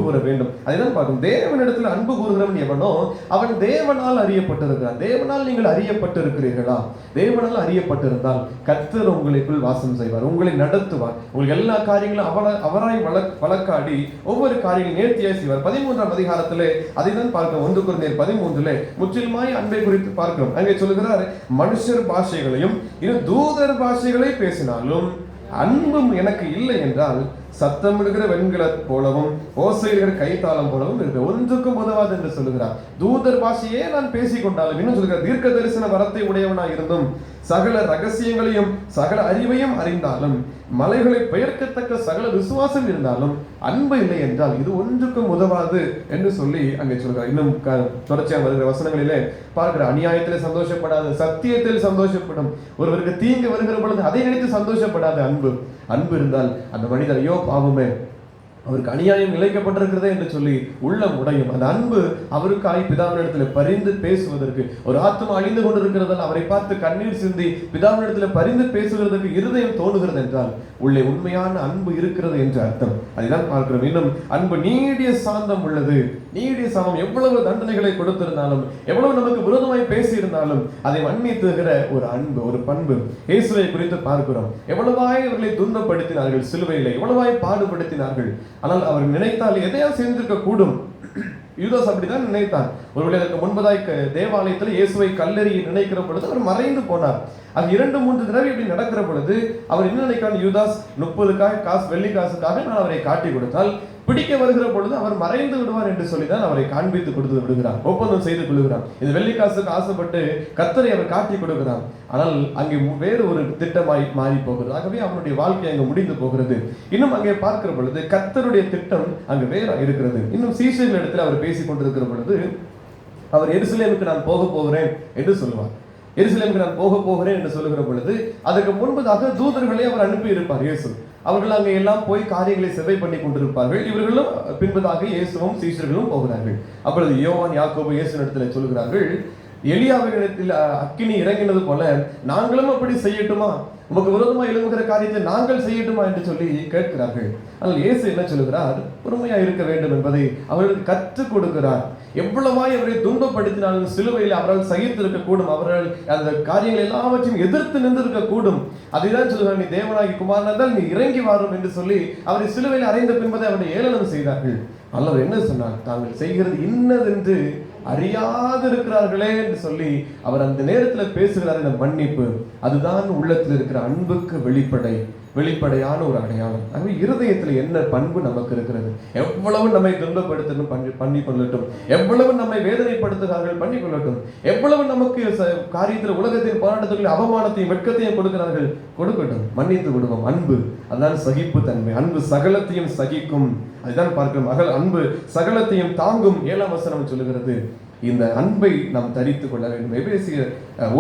கூற வேண்டும். அதைதான் பார்க்கும். தேவனிடத்தில் அன்பு கூறுகிறவன் எவனோ அவன் தேவனால் அறியப்பட்டிருக்கிறான். தேவனால் நீங்கள் அறியப்பட்டிருக்கிறீர்களா? தேவனால் அறியப்பட்டிருந்தால் கர்த்தர் உங்களுக்குள் வாசம் செய்வார், உங்களை நடத்துவார், உங்களுக்கு எல்லா காரியங்களும் அவராய் வழக்காடி ஒவ்வொரு காரியங்களும் நேர்த்தியாய் செய்வார். 13ஆம் அதிகாரத்திலே அதைதான் பார்க்கிறோம். 1 கொரிந்தியர் 13 முற்றிலுமாய் அன்பை குறித்து பார்க்கிறோம். அங்கே சொல்லுகிறார், மனுஷர் பாஷைகளையும் இன்னும் தூதர் பாஷைகளை பேசினாலும் அன்பும் எனக்கு இல்லை என்றால் சத்தமிடுகிற வெண்கல போலவும் ஓசையிடுகிற கைத்தாளம் போலவும் இருக்கு, ஒன்றுக்கும் உதவாது என்று சொல்லுகிறார். தூதர் பாஷையே நான் பேசிக்கொண்டாலும், இன்னும் சொல்லுகிறார், தீர்க்க தரிசன வரத்தை உடையவனாய் இருந்தும் சகல ரகசியங்களையும் சகல அறிவையும் அறிந்தாலும் மலைகளை பெயர்க்கத்தக்க சகல விசுவாசம் இருந்தாலும் அன்பு இல்லை என்றால் இது ஒன்றுக்கும் உதவாது என்று சொல்லி அங்கே சொல்கிறார். இன்னும் தொடர்ச்சியாக வருகிற வசனங்களிலே பார்க்கிற, அநியாயத்திலே சந்தோஷப்படாது, சத்தியத்தில் சந்தோஷப்படும். ஒருவருக்கு தீங்கு வருகிற பொழுது அதை நினைத்து சந்தோஷப்படாது. அன்பு இருந்தால் அந்த மனிதர், ஐயோ பாவமே, அவருக்கு அநியாயம் இழைக்கப்பட்டிருக்கிறதே என்று சொல்லி உள்ளம் உடையும். அந்த அன்பு அவருக்காய் பிதாவினிடத்தில் பரிந்து பேசுவதற்கு, ஒரு ஆத்மா அழிந்து கொண்டிருக்கிறதால் அவரை பார்த்து கண்ணீர் சிந்தி பிதாவினிடத்தில் பரிந்து பேசுகிறதுக்கு இருதயம் தோணுகிறது என்றால் உள்ளே உண்மையான அன்பு இருக்கிறது என்று அர்த்தம். அதுதான் பார்க்கிறோம். இன்னும் அன்பு நீடிய சாந்தம் உள்ளது. நீடிய சாந்தம் எவ்வளவு தண்டனைகளை கொடுத்திருந்தாலும், எவ்வளவு நமக்கு விரோதமாய் பேசியிருந்தாலும் அதை மன்னித்துகிற ஒரு அன்பு, ஒரு பண்பு இயேசுவை குறித்து பார்க்கிறோம். எவ்வளவாய் அவர்களை துன்பப்படுத்தினார்கள், சிலுவையிலே எவ்வளவாய் பாடுபடுத்தினார்கள். ஆனால் அவர் நினைத்தால் எதையா செய்திருக்க கூடும். யூதாஸ் அப்படிதான் நினைத்தான். ஒருவேளை அதற்கு முன்பதாய் தேவாலயத்தில் இயேசுவை கல்லெறிய நினைக்கிற பொழுது அவர் மறைந்து போனார். அது 2-3 தடவை இப்படி நடக்கிற பொழுது அவர் என்ன நினைக்கிறான்? யூதாஸ் 30 காசு, வெள்ளி காசுக்காக நான் அவரை காட்டி கொடுத்தால் பிடிக்க வருகிற பொழுது அவர் மறைந்து விடுவார் என்று சொல்லிதான் அவரை காண்பித்து கொடுத்து விடுகிறான், ஒப்பந்தம் செய்து கொள்கிறான். இந்த வெள்ளி காசுக்கு ஆசைப்பட்டு கர்த்தரை அவர் காட்டி கொடுக்கிறான். ஆனால் அங்கே வேறு ஒரு திட்டமாய் மாறி போகிறது. ஆகவே அவனுடைய வாழ்க்கை அங்கு முடிந்து போகிறது. இன்னும் அங்கே பார்க்கிற பொழுது கர்த்தருடைய திட்டம் அங்கு வேற இருக்கிறது. இன்னும் சீஷர்கள் இடத்துல அவர் பேசிக் கொண்டிருக்கிற பொழுது அவர் எருசலேமுக்கு நான் போக போகிறேன் என்று சொல்லுவார். எருசலேமுக்கு நான் போக போகிறேன் என்று சொல்லுகிற பொழுது அதற்கு முன்பதாக தூதர்களை அவர் அனுப்பி இருப்பார் இயேசு. அவர்கள் அங்கே எல்லாம் போய் காரியங்களை செவை பண்ணி கொண்டிருப்பார்கள். இவர்களும் பின்பதாக இயேசுவும் சீஷர்களும் போகிறார்கள். அப்பொழுது யோவான், யாக்கோபு இயேசுவினிடத்தில் சொல்கிறார்கள், எலியாவினிடத்தில் அக்கினி இறங்கினது போல நாங்களும் அப்படி செய்யட்டுமா? உமக்கு விரோதமா எழும்புகிற காரியத்தை நாங்கள் செய்யட்டுமா என்று சொல்லி கேட்கிறார்கள். ஆனால் இயேசு என்ன சொல்லுகிறார்? பொறுமையா இருக்க வேண்டும் என்பதை அவர்களுக்கு கற்றுக் கொடுக்கிறார். எவ்வளவாய் அவரை துன்பப்படுத்தினாலும் சிலுவையில் அவரால் சகித்திருக்க கூடும். அவர்கள் அந்த காரியங்கள் எல்லாவற்றையும் எதிர்த்து நின்றிருக்க கூடும். அதைதான் சொல்லுகிறார், நீ தேவனாகி குமாரனானால் நீ இறங்கி வாரும் என்று சொல்லி அவரை சிலுவையில் அறைந்த பின்பதை அவரை ஏளனம் செய்தார்கள். அல்லவர் என்ன சொன்னார்? தாங்கள் செய்கிறது இன்னதென்று அறியாது இருக்கிறார்களே என்று சொல்லி அவர் அந்த நேரத்தில் பேசுகிறார். இந்த மன்னிப்பு அதுதான் உள்ளத்தில் இருக்கிற அன்புக்கு வெளிப்படையான ஒரு அடையாளம். ஆகவே இருதயத்தில் என்ன பண்பு நமக்கு இருக்கிறது? எவ்வளவு நம்மை துன்பப்படுத்தணும் பண்ணி கொள்ளட்டும், எவ்வளவு நம்மை வேதனைப்படுத்துகிறார்கள் பண்ணி கொள்ளட்டும், எவ்வளவு நமக்கு காரியத்தில் உலகத்தின் போராட்டத்தில் அவமானத்தையும் வெட்கத்தையும் கொடுக்கிறார்கள் கொடுக்கட்டும், மன்னித்து விடுவோம். அன்பு அதுதான் சகிப்பு தன்மை. அன்பு சகலத்தையும் சகிக்கும். அதுதான் பார்க்கிறோம். அன்பு சகலத்தையும் தாங்கும். 7ஆம் வசனம் சொல்லுகிறது. இந்த அன்பை நாம் தரித்துக் கொள்ள வேண்டும். எபேசியர்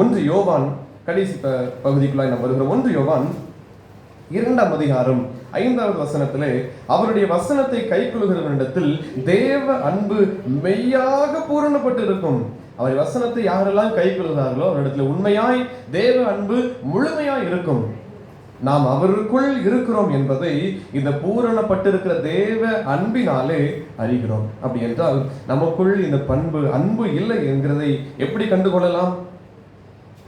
1 யோவான் கடைசி பகுதிக்குள்ளாய் நாம் வருகிறோம். 1 யோவான் 2ஆம் அதிகாரம் 5வது வசனத்திலே அவருடைய வசனத்தை கைக்கொள்கிறவனிடத்தில் தேவ அன்பு மெய்யாக பூரணப்பட்டு இருக்கும். அவர் வசனத்தை யாரெல்லாம் கைக்கொள்கிறார்களோ அவரிடத்தில் உண்மையாய் தேவ அன்பு முழுமையாய் இருக்கும். நாம் அவருக்குள் இருக்கிறோம் என்பதை இந்த பூரணப்பட்டிருக்கிற தேவ அன்பினாலே அறிகிறோம். அப்படி என்றால் நமக்குள் இந்த பண்பு அன்பு இல்லை என்கிறதை எப்படி கண்டுகொள்ளலாம்?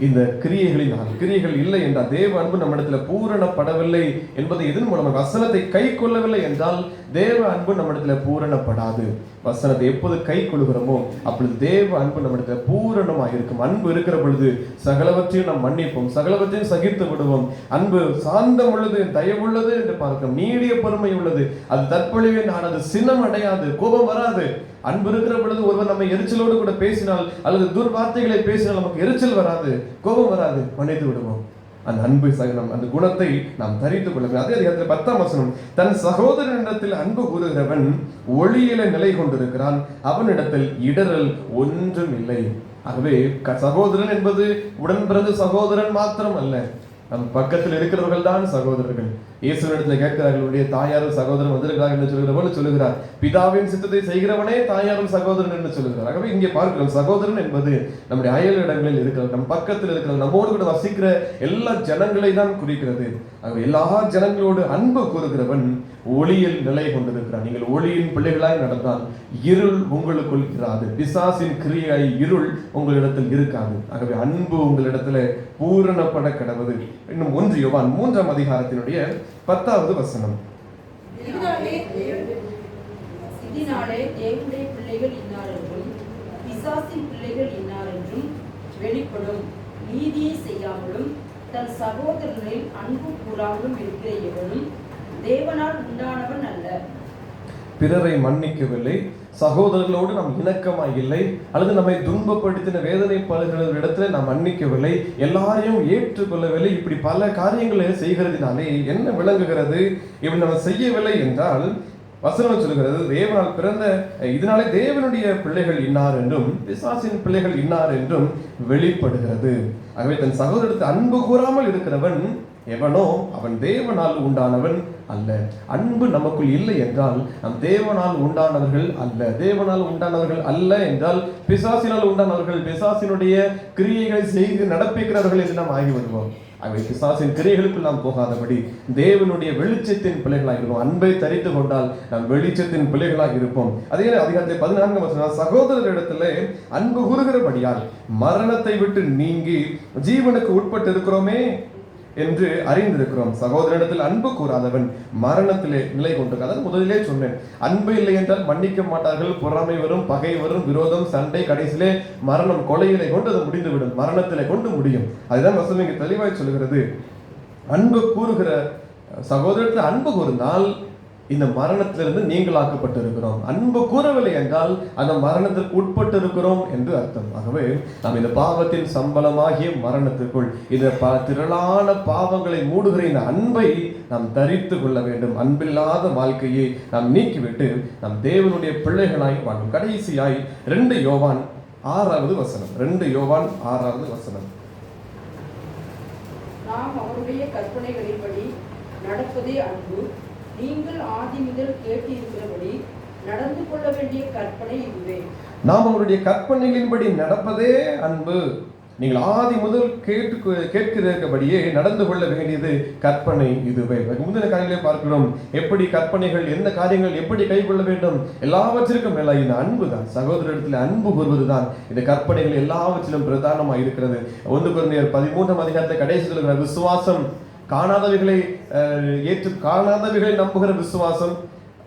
இந்த கிரியைகள் இல்லை என்றால் தேவ அன்பு நம்மிடத்தில் பூரணப்படவில்லை என்பதை இதன் மூலமாக வசனத்தை கை கொள்ளவில்லை என்றால் தேவ அன்பு நம்மிடத்தில் பூரணப்படாது. வசனத்தை எப்போது கை கொள்கிறோமோ அப்பொழுது தேவ அன்பு நம்மிடத்தில் பூரணமாக இருக்கும். அன்பு இருக்கிற பொழுது சகலவற்றையும் நாம் மன்னிப்போம், சகலவற்றையும் சகித்து விடுவோம். அன்பு சாந்தம் உள்ளது, தயவுள்ளது என்று பார்க்கிறோம். நீடிய பொறுமை உள்ளது. அது தற்பொழிவே அது சினம் அடையாது, கோபம் வராது. அன்பு இருக்கிற பொழுது ஒருவர் நம்ம எரிச்சலோடு கூட பேசினால் அல்லது துர்வார்த்தைகளை பேசினால் நமக்கு எரிச்சல் வராது, கோபம் வராது, மன்னித்து விடுவோம். அந்த அன்பு சகனம், அந்த குணத்தை நாம் தரித்துக் கொள்ள வேண்டும். அதே அதிகாரத்தில் 10ஆம் வசனம், தன் சகோதரனிடத்தில் அன்பு கூறுகிறவன் ஒளியில நிலை கொண்டிருக்கிறான், அவனிடத்தில் இடரல் ஒன்றும் இல்லை. ஆகவே சகோதரன் என்பது உடன் பிறந்த சகோதரன் மாத்திரம் அல்ல, நம் பக்கத்தில் இருக்கிறவர்கள் தான் சகோதரர்கள். இயேசுவினிடத்தில் கேட்கிறார்கள், உடைய தாயாரும் சகோதரன் வந்திருக்கிறார் என்று சொல்கிற போல சொல்லுகிறார். பிதாவின் சித்தத்தை செய்கிறவனே தாயாரும் சகோதரன் என்று சொல்லுகிறார். ஆகவே இங்கே பார்க்கிறோம், சகோதரன் என்பது நம்முடைய அயல் இடங்களில் இருக்கிறது, நம் பக்கத்தில் இருக்கிறது, நம்மோடு கூட வசிக்கிற எல்லா ஜனங்களை தான் குறிக்கிறது. ஆகவே எல்லா ஜனங்களோடு அன்பு கூறுகிறவன் ஒளியில் நிலை கொண்டிருக்கிறான். நீங்கள் ஒளியின் பிள்ளைகளாய் நடந்தால் இருள் உங்களுக்குள் இராது, பிசாசின் கிரியாய் இருள் உங்களிடத்தில் இருக்காது. ஆகவே அன்பு உங்களிடத்துல பூரணப்பட கடவுது. இன்னும் 1 யோவான் 3ஆம் அதிகாரத்தினுடைய 10வது வசனம், இதனாலே தேவனுடைய பிள்ளைகள் இன்னார் என்றும் பிசாசின் பிள்ளைகள் இன்னார் என்றும் வெளிப்படும். நீதியை செய்யாமலும் தன் சகோதரனில் அன்பு கூறாமலும் இருக்கிற எவனும் தேவனால் உண்டானவன் அல்ல. பிறரை மன்னிக்கவில்லை, சகோதரர்களோடு நாம் இணக்கமாய் இல்லை, அல்லது நம்மை துன்பப்படுத்தின வேதனைப்படுகிற இடத்துல நாம் மன்னிக்கவில்லை, எல்லாரையும் ஏற்றுக்கொள்ளவில்லை, இப்படி பல காரியங்களை செய்கிறதுனாலே என்ன விளங்குகிறது? இப்படி நம்ம செய்யவில்லை என்றால் வசனம் சொல்லுகிறது, தேவனால் பிறந்த இதனாலே தேவனுடைய பிள்ளைகள் இன்னார் என்றும் பிசாசின் பிள்ளைகள் இன்னார் என்றும் வெளிப்படுகிறது. ஆகவே தன் சகோதரத்தை அன்பு கூறாமல் இருக்கிறவன் எவனோ அவன் தேவனால் உண்டானவன் அல்ல. அன்பு நமக்குள் இல்லை என்றால் நாம் தேவனால் உண்டானவர்கள் அல்ல. தேவனால் உண்டானவர்கள் அல்ல என்றால் பிசாசினால் உண்டானவர்கள், பிசாசினுடைய கிரியைகளை செய்து நடப்பிக்கிறவர்கள் என்று நாம் ஆகி வருவோம். அவை பிசாசின் கிரியைகளுக்குள் நாம் போகாதபடி தேவனுடைய வெளிச்சத்தின் பிள்ளைகளாக இருப்போம். அன்பை தரித்து கொண்டால் நாம் வெளிச்சத்தின் பிள்ளைகளாக இருப்போம். அதே அதிகாரத்தில் 14 சகோதரரிடத்திலே அன்பு கூறுகிறபடியால் மரணத்தை விட்டு நீங்கி ஜீவனுக்கு உட்பட்டு இருக்கிறோமே என்று அறிந்திருக்கிறோம். சகோதரனிடத்தில் அன்பு கூறாதவன் மரணத்திலே நிலை கொண்டிருக்காது. முதலிலே சொன்னேன், அன்பு இல்லை என்றால் மன்னிக்க மாட்டார்கள், பொறாமை வரும், பகை வரும், விரோதம், சண்டை, கடைசியிலே மரணம், கொலையிலே கொண்டு அது முடிந்துவிடும், மரணத்திலே கொண்டு முடியும். அதுதான் வசனம் இங்கே தெளிவாய் சொல்கிறது. அன்பு கூறுகிற சகோதரத்தில் அன்பு கூர்ந்தால் இந்த மரணத்திலிருந்து நீங்களாக்கப்பட்டு இருக்கிறோம். அன்பு கூறவில்லை என்றால் அந்த மரணத்திற்கு உட்பட்டு இருக்கிறோம் என்று அர்த்தம். ஆகவே நாம் இந்த பாவத்தின் சம்பளமாகிய மரணத்திற்குள் இந்த திரளான பாவங்களை மூடுகிற இந்த அன்பை நாம் தரித்து கொள்ள வேண்டும். அன்பில்லாத வாழ்க்கையை நாம் நீக்கிவிட்டு நாம் தேவனுடைய பிள்ளைகளாய் வாழும். கடைசியாய் 2 யோவான் 6வது வசனம். 2 யோவான் 6வது வசனம். நாம் அவருடைய கற்பனைகளின்படி நடப்பதே அன்பு. நீங்கள் ஆதி முதல் கேட்டிருக்கிறபடி நடந்து கொள்ள வேண்டிய கற்பனை இதுவே. நாம் அவருடைய கற்பனைகளின்படி நடப்பதே அன்பு. நீங்கள் ஆதி முதல் கேட்கிறபடியே நடந்து கொள்ள வேண்டியது கற்பனை இதுவே. முந்தின காரியங்களை பார்க்கிறோம், எப்படி கற்பனைகள், எந்த காரியங்கள் எப்படி கை கொள்ள வேண்டும், எல்லாவற்றிற்கும் மேல இந்த அன்பு தான். சகோதரத்தில் அன்பு கூறுவதுதான் இந்த கற்பனைகள் எல்லாவற்றிலும் பிரதானமாக இருக்கிறது. 1 கொரிந்தியர் 13ஆம் அதிகாரத்தை கடைசி சொல்கிற விசுவாசம், காணாதவைகளை நம்புகிற விசுவாசம்,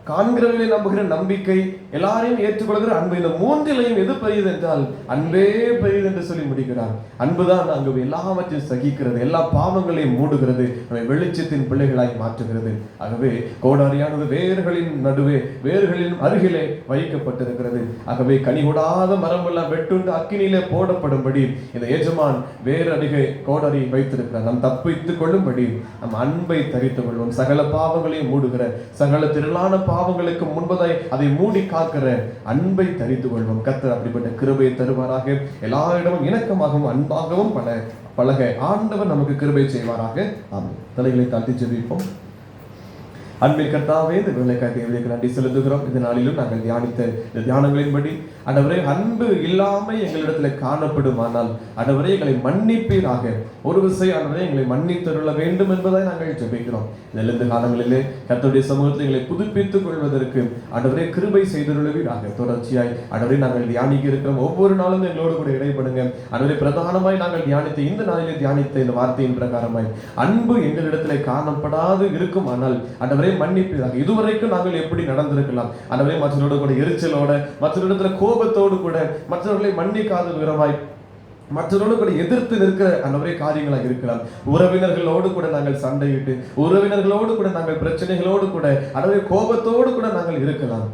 காண்கிறவர்களை நம்புகிற நம்பிக்கை, எல்லாரையும் ஏற்றுக்கொள்கிற அன்பு. இந்த மூன்றிலையும் எது பெரியது என்றால் அன்பே பெரியது என்று சொல்லி முடிக்கிறார். அன்புதான் அங்கு எல்லாவற்றையும் சகிக்கிறது, எல்லா பாவங்களையும் மூடுகிறது, நம்மை வெளிச்சத்தின் பிள்ளைகளாய் மாற்றுகிறது. ஆகவே கோடாரியானது வேர்களின் நடுவே, வேர்களின் அருகிலே வைக்கப்பட்டிருக்கிறது. ஆகவே கனிகூடாத மரம் எல்லாம் வெட்டுண்டு அக்கினியிலே போடப்படும்படி இந்த எஜமான் வேறு அருகே கோடாரி வைத்திருக்கிறார். நாம் தப்பித்துக் கொள்ளும்படி நம் அன்பை தரித்துக் கொள்வோம். சகல பாவங்களையும் மூடுகிற, சகல திரளான பாவங்களுக்கு முன்பதாய் அதை மூடி காக்கிற அன்பை தரித்து கொள்வோம். கர்த்தர் அப்படிப்பட்ட கிருபையை தருவாராக. எல்லா இடமும் இணக்கமாகவும் அன்பாகவும் பழக ஆண்டவர் நமக்கு கிருபை செய்வாராக. ஆமென். தலைகளை தாழ்த்தி ஜெபிப்போம். அன்பின் கர்த்தாவே, இந்த வேலைக்காக தேவனுக்கு நன்றி செலுத்துகிறோம். இந்த நாளிலும் நாங்கள் தியானித்த இந்த தியானங்களின்படி ஆண்டவரே, அன்பு இல்லாமல் எங்களிடத்தில் காணப்படுமானால் ஆண்டவரே எங்களை மன்னிப்பீராக. ஒரு விசை ஆண்டவரே எங்களை மன்னித்தருள வேண்டும் என்பதை நாங்கள் ஜெபிக்கிறோம். இந்த காலங்களிலே கர்த்தருடைய சமூகத்தில் எங்களை புதுப்பித்துக் கொள்வதற்கு ஆண்டவரே கிருபை செய்தருளுவீராக. தொடர்ச்சியாய் ஆண்டவரே நாங்கள் தியானிக்க இருக்கிறோம். ஒவ்வொரு நாளும் எங்களோடு கூட இடைப்படுங்க ஆண்டவரே. பிரதானமாய் நாங்கள் தியானித்த இந்த நாளிலே தியானித்த இந்த வார்த்தையின் பிரகாரமாய் அன்பு எங்களிடத்தில் காணப்படாது இருக்குமானால் ஆண்டவரே மன்னிப்பீராக. இதுவரைக்கும் நாங்கள் எப்படி நடந்திருக்கலாம் ஆண்டவரே, மற்றவரோடு கூட எரிச்சலோட, மற்றவரிடத்துல கோபத்தோடு கூட, மற்றவர்களை மன்னிக்காத விதமாய், மற்றவரோடு கூட எதிர்த்து நிற்கிற ஆண்டவரே காரியங்களாக இருக்கலாம். உறவினர்களோடு கூட நாங்கள் சண்டையிட்டு, உறவினர்களோடு கூட நாங்கள் பிரச்சனைகளோடு கூட, ஆண்டவரே கோபத்தோடு கூட நாங்கள் இருக்கலாம்.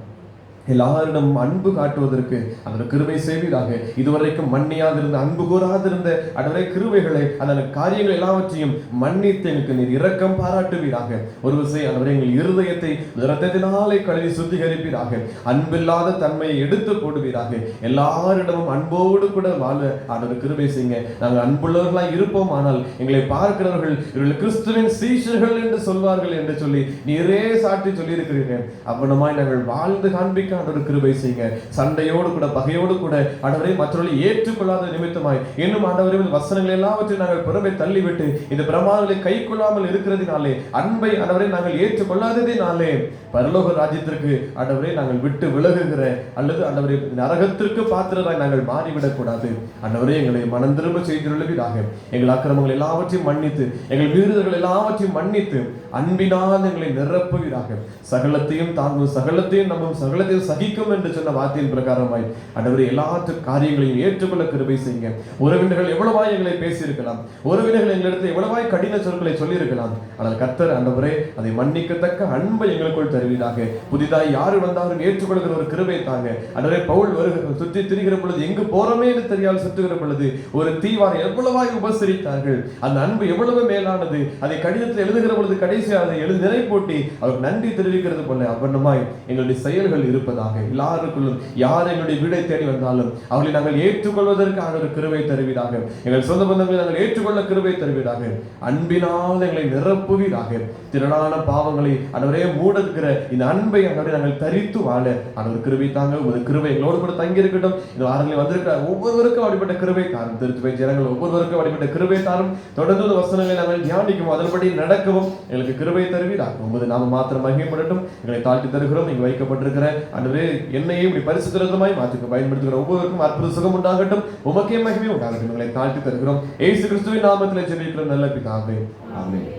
எல்லாரிடம் அன்பு காட்டுவதற்கு அந்த கிருபை செய்வீராக. இதுவரைக்கும் மன்னியாதிருந்த, அன்பு கூறாதிருந்த ஆண்டவரே கிருபைகளை, அந்த காரியங்கள் எல்லாவற்றையும் மன்னித்து எனக்கு நீர் இரக்கம் பாராட்டுவீராக. ஒரு விஷயம் ஆண்டவரே, எங்கள் இருதயத்தை இரத்தத்தினாலே கழுவி சுத்திகரிப்பீராக. அன்பில்லாத தன்மையை எடுத்து போடுவீராக. எல்லாரிடமும் அன்போடு கூட வாழ ஆண்டவர் கிருபை செய்யுங்க. நாங்கள் அன்புள்ளவர்களாய் இருப்போம். ஆனால் எங்களை பார்க்கிறவர்கள் இவர்கள் கிறிஸ்துவின் சீஷர்கள் என்று சொல்வார்கள் என்று சொல்லி நீரே சாட்டி சொல்லி இருக்கிறீர்கள். அவ்வளமாய் நாங்கள் வாழ்ந்து காண்பிக்க ஆண்டவர் கிருபை செய்யுங்க. சண்டையோடு கூட, பகையோடு கூட ஆண்டவரை மற்றவர்களை ஏற்றுக்கொள்ளாத நிமித்தமாய் இன்னும் ஆண்டவரே வசனங்கள் எல்லாவற்றையும் நாங்கள் புறமே தள்ளிவிட்டு இந்த பிரமாணங்களை கை கொள்ளாமல் இருக்கிறதினாலே, அன்பை ஆண்டவரை நாங்கள் ஏற்றுக்கொள்ளாததினாலே பரலோக ராஜ்யத்திற்கு ஆண்டவரை நாங்கள் விட்டு விலகுகிற அல்லது ஆண்டவரை நரகத்திற்கு பாத்திரராய் நாங்கள் மாறிவிடக் கூடாது. ஆண்டவரே எங்களை மனம் திரும்ப செய்துள்ளவீராக. எங்கள் அக்கிரமங்கள் எல்லாவற்றையும் மன்னித்து, எங்கள் மீறுதல்கள் எல்லாவற்றையும் மன்னித்து அன்பினால் எங்களை நிரப்புவீராக. சகலத்தையும் தாங்கும், சகலத்தையும் நம்பும், சகலத்தையும் சகிக்கும் என்று சொன்ன வார்த்தையின் பிரகாரமாய் ஆண்டவரே எல்லாற்று காரியங்களையும் ஏற்றுக்கொள்ள கிருபை செய்யுங்க. உறவினர்கள் எவ்வளவாய் எங்களை பேசியிருக்கலாம், உறவினர்கள் எங்களிடத்தில் எவ்வளவாய் கடின சொற்களை சொல்லியிருக்கலாம். ஆனால் கர்த்தர் ஆண்டவரே அதை மன்னிக்கத்தக்க அன்பை எங்களுக்குள் தருவீராக. புதிதாய் யாரு வந்தாலும் ஏற்றுக்கொள்கிற ஒரு கிருபை தாங்க. ஆண்டவரே பவுல் சுற்றி திரிகிற பொழுது, எங்கு போறமே என்று தெரியாமல் சுற்றுகிற பொழுது ஒரு தீவாரை எவ்வளவாய் உபசரித்தார்கள். அந்த அன்பு எவ்வளவு மேலானது. அதை கடிதத்தில் எழுதுகிற பொழுது கடைசியாக அதை எழுதி நிறைப்பூட்டி அவருக்கு நன்றி தெரிவிக்கிறது போல அவ்வண்ணமாய் எங்களுடைய செயல்கள் இருப்பதாக. எல்லாருக்குள்ளும் யார் எங்களுடைய வீடை தேடி வந்தாலும் அவர்களை நாங்கள் ஏற்றுக்கொள்வதற்கான ஒரு கிருபை தருவீராக. எங்கள் சொந்த பந்தங்களை நாங்கள் ஏற்றுக்கொள்ள கிருபை தருவீராக. அன்பினால் எங்களை நிரப்புவீராக. திரளான பாவங்களை ஆண்டவரே மூடுகிற இந்த அன்பை ஆண்டவரே நாங்கள் தரித்து வாழ ஆண்டவர் கிருபை தாங்க. ஒரு கிருபை எங்களோடு கூட தங்கி இருக்கட்டும். இந்த வாரங்களில் வந்திருக்கிற ஒவ்வொருவருக்கும் அப்படிப்பட்ட கிருபை தாரும். திருத்துவை ஜனங்கள் ஒவ்வொருவருக்கும் அப்படிப்பட்ட கிருபை தாரும். தொடர்ந்து வசனங்களை நாங்கள் தியானிக்கும் அதன்படி நடக்கவும் எங்களுக்கு கிருபை தருவீராக. உமது நாம மாத்திரம் மகிமைப்படட்டும். எங்களை தாழ்த்தி தருகிறோம். இங்கு வைக்கப்பட்டிருக்கிற ஆண்டவரே என்னையே இப்படி பரிசுத்தமாய் மாற்றுக்க பயன்படுத்துகிற ஒவ்வொருவருக்கும் அற்புத சுகம் உண்டாகட்டும். உமக்கே மகிமை உண்டாகட்டும். எங்களை தாழ்த்தி தருகிறோம். இயேசு கிறிஸ்துவின் நாமத்தில் ஜெபிக்கிறோம் நல்ல பிதாவே. ஆமென்.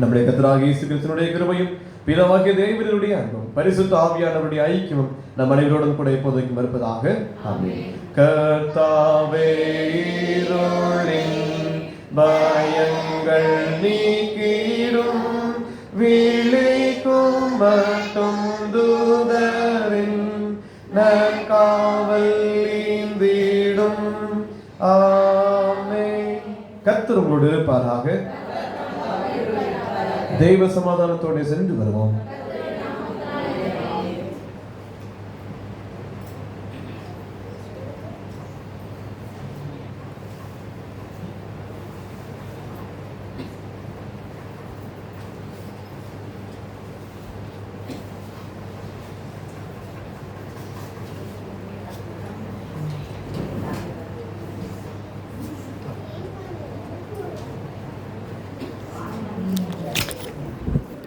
நம்முடைய கர்த்தராகிய இயேசு கிறிஸ்துவினுடைய கிருபையும் பிதாவாகிய தேவனுடைய அன்பும் பரிசுத்த ஆவியானவருடைய ஐக்கியமும் நம் அனைவரோடும் கூட இப்போதைக்கும் இருப்பதாக. ஆமென். கர்த்தாவே இருளின் பயங்கள் நீக்கிடும் விழிக்கும் மட்டும் தூதரின் நற்காவல் ஈந்திடும். ஆமென். கர்த்தர் உங்களோடு இருப்பாராக. தெய்வ சமாதானத்தோடு சென்று வருவோம்.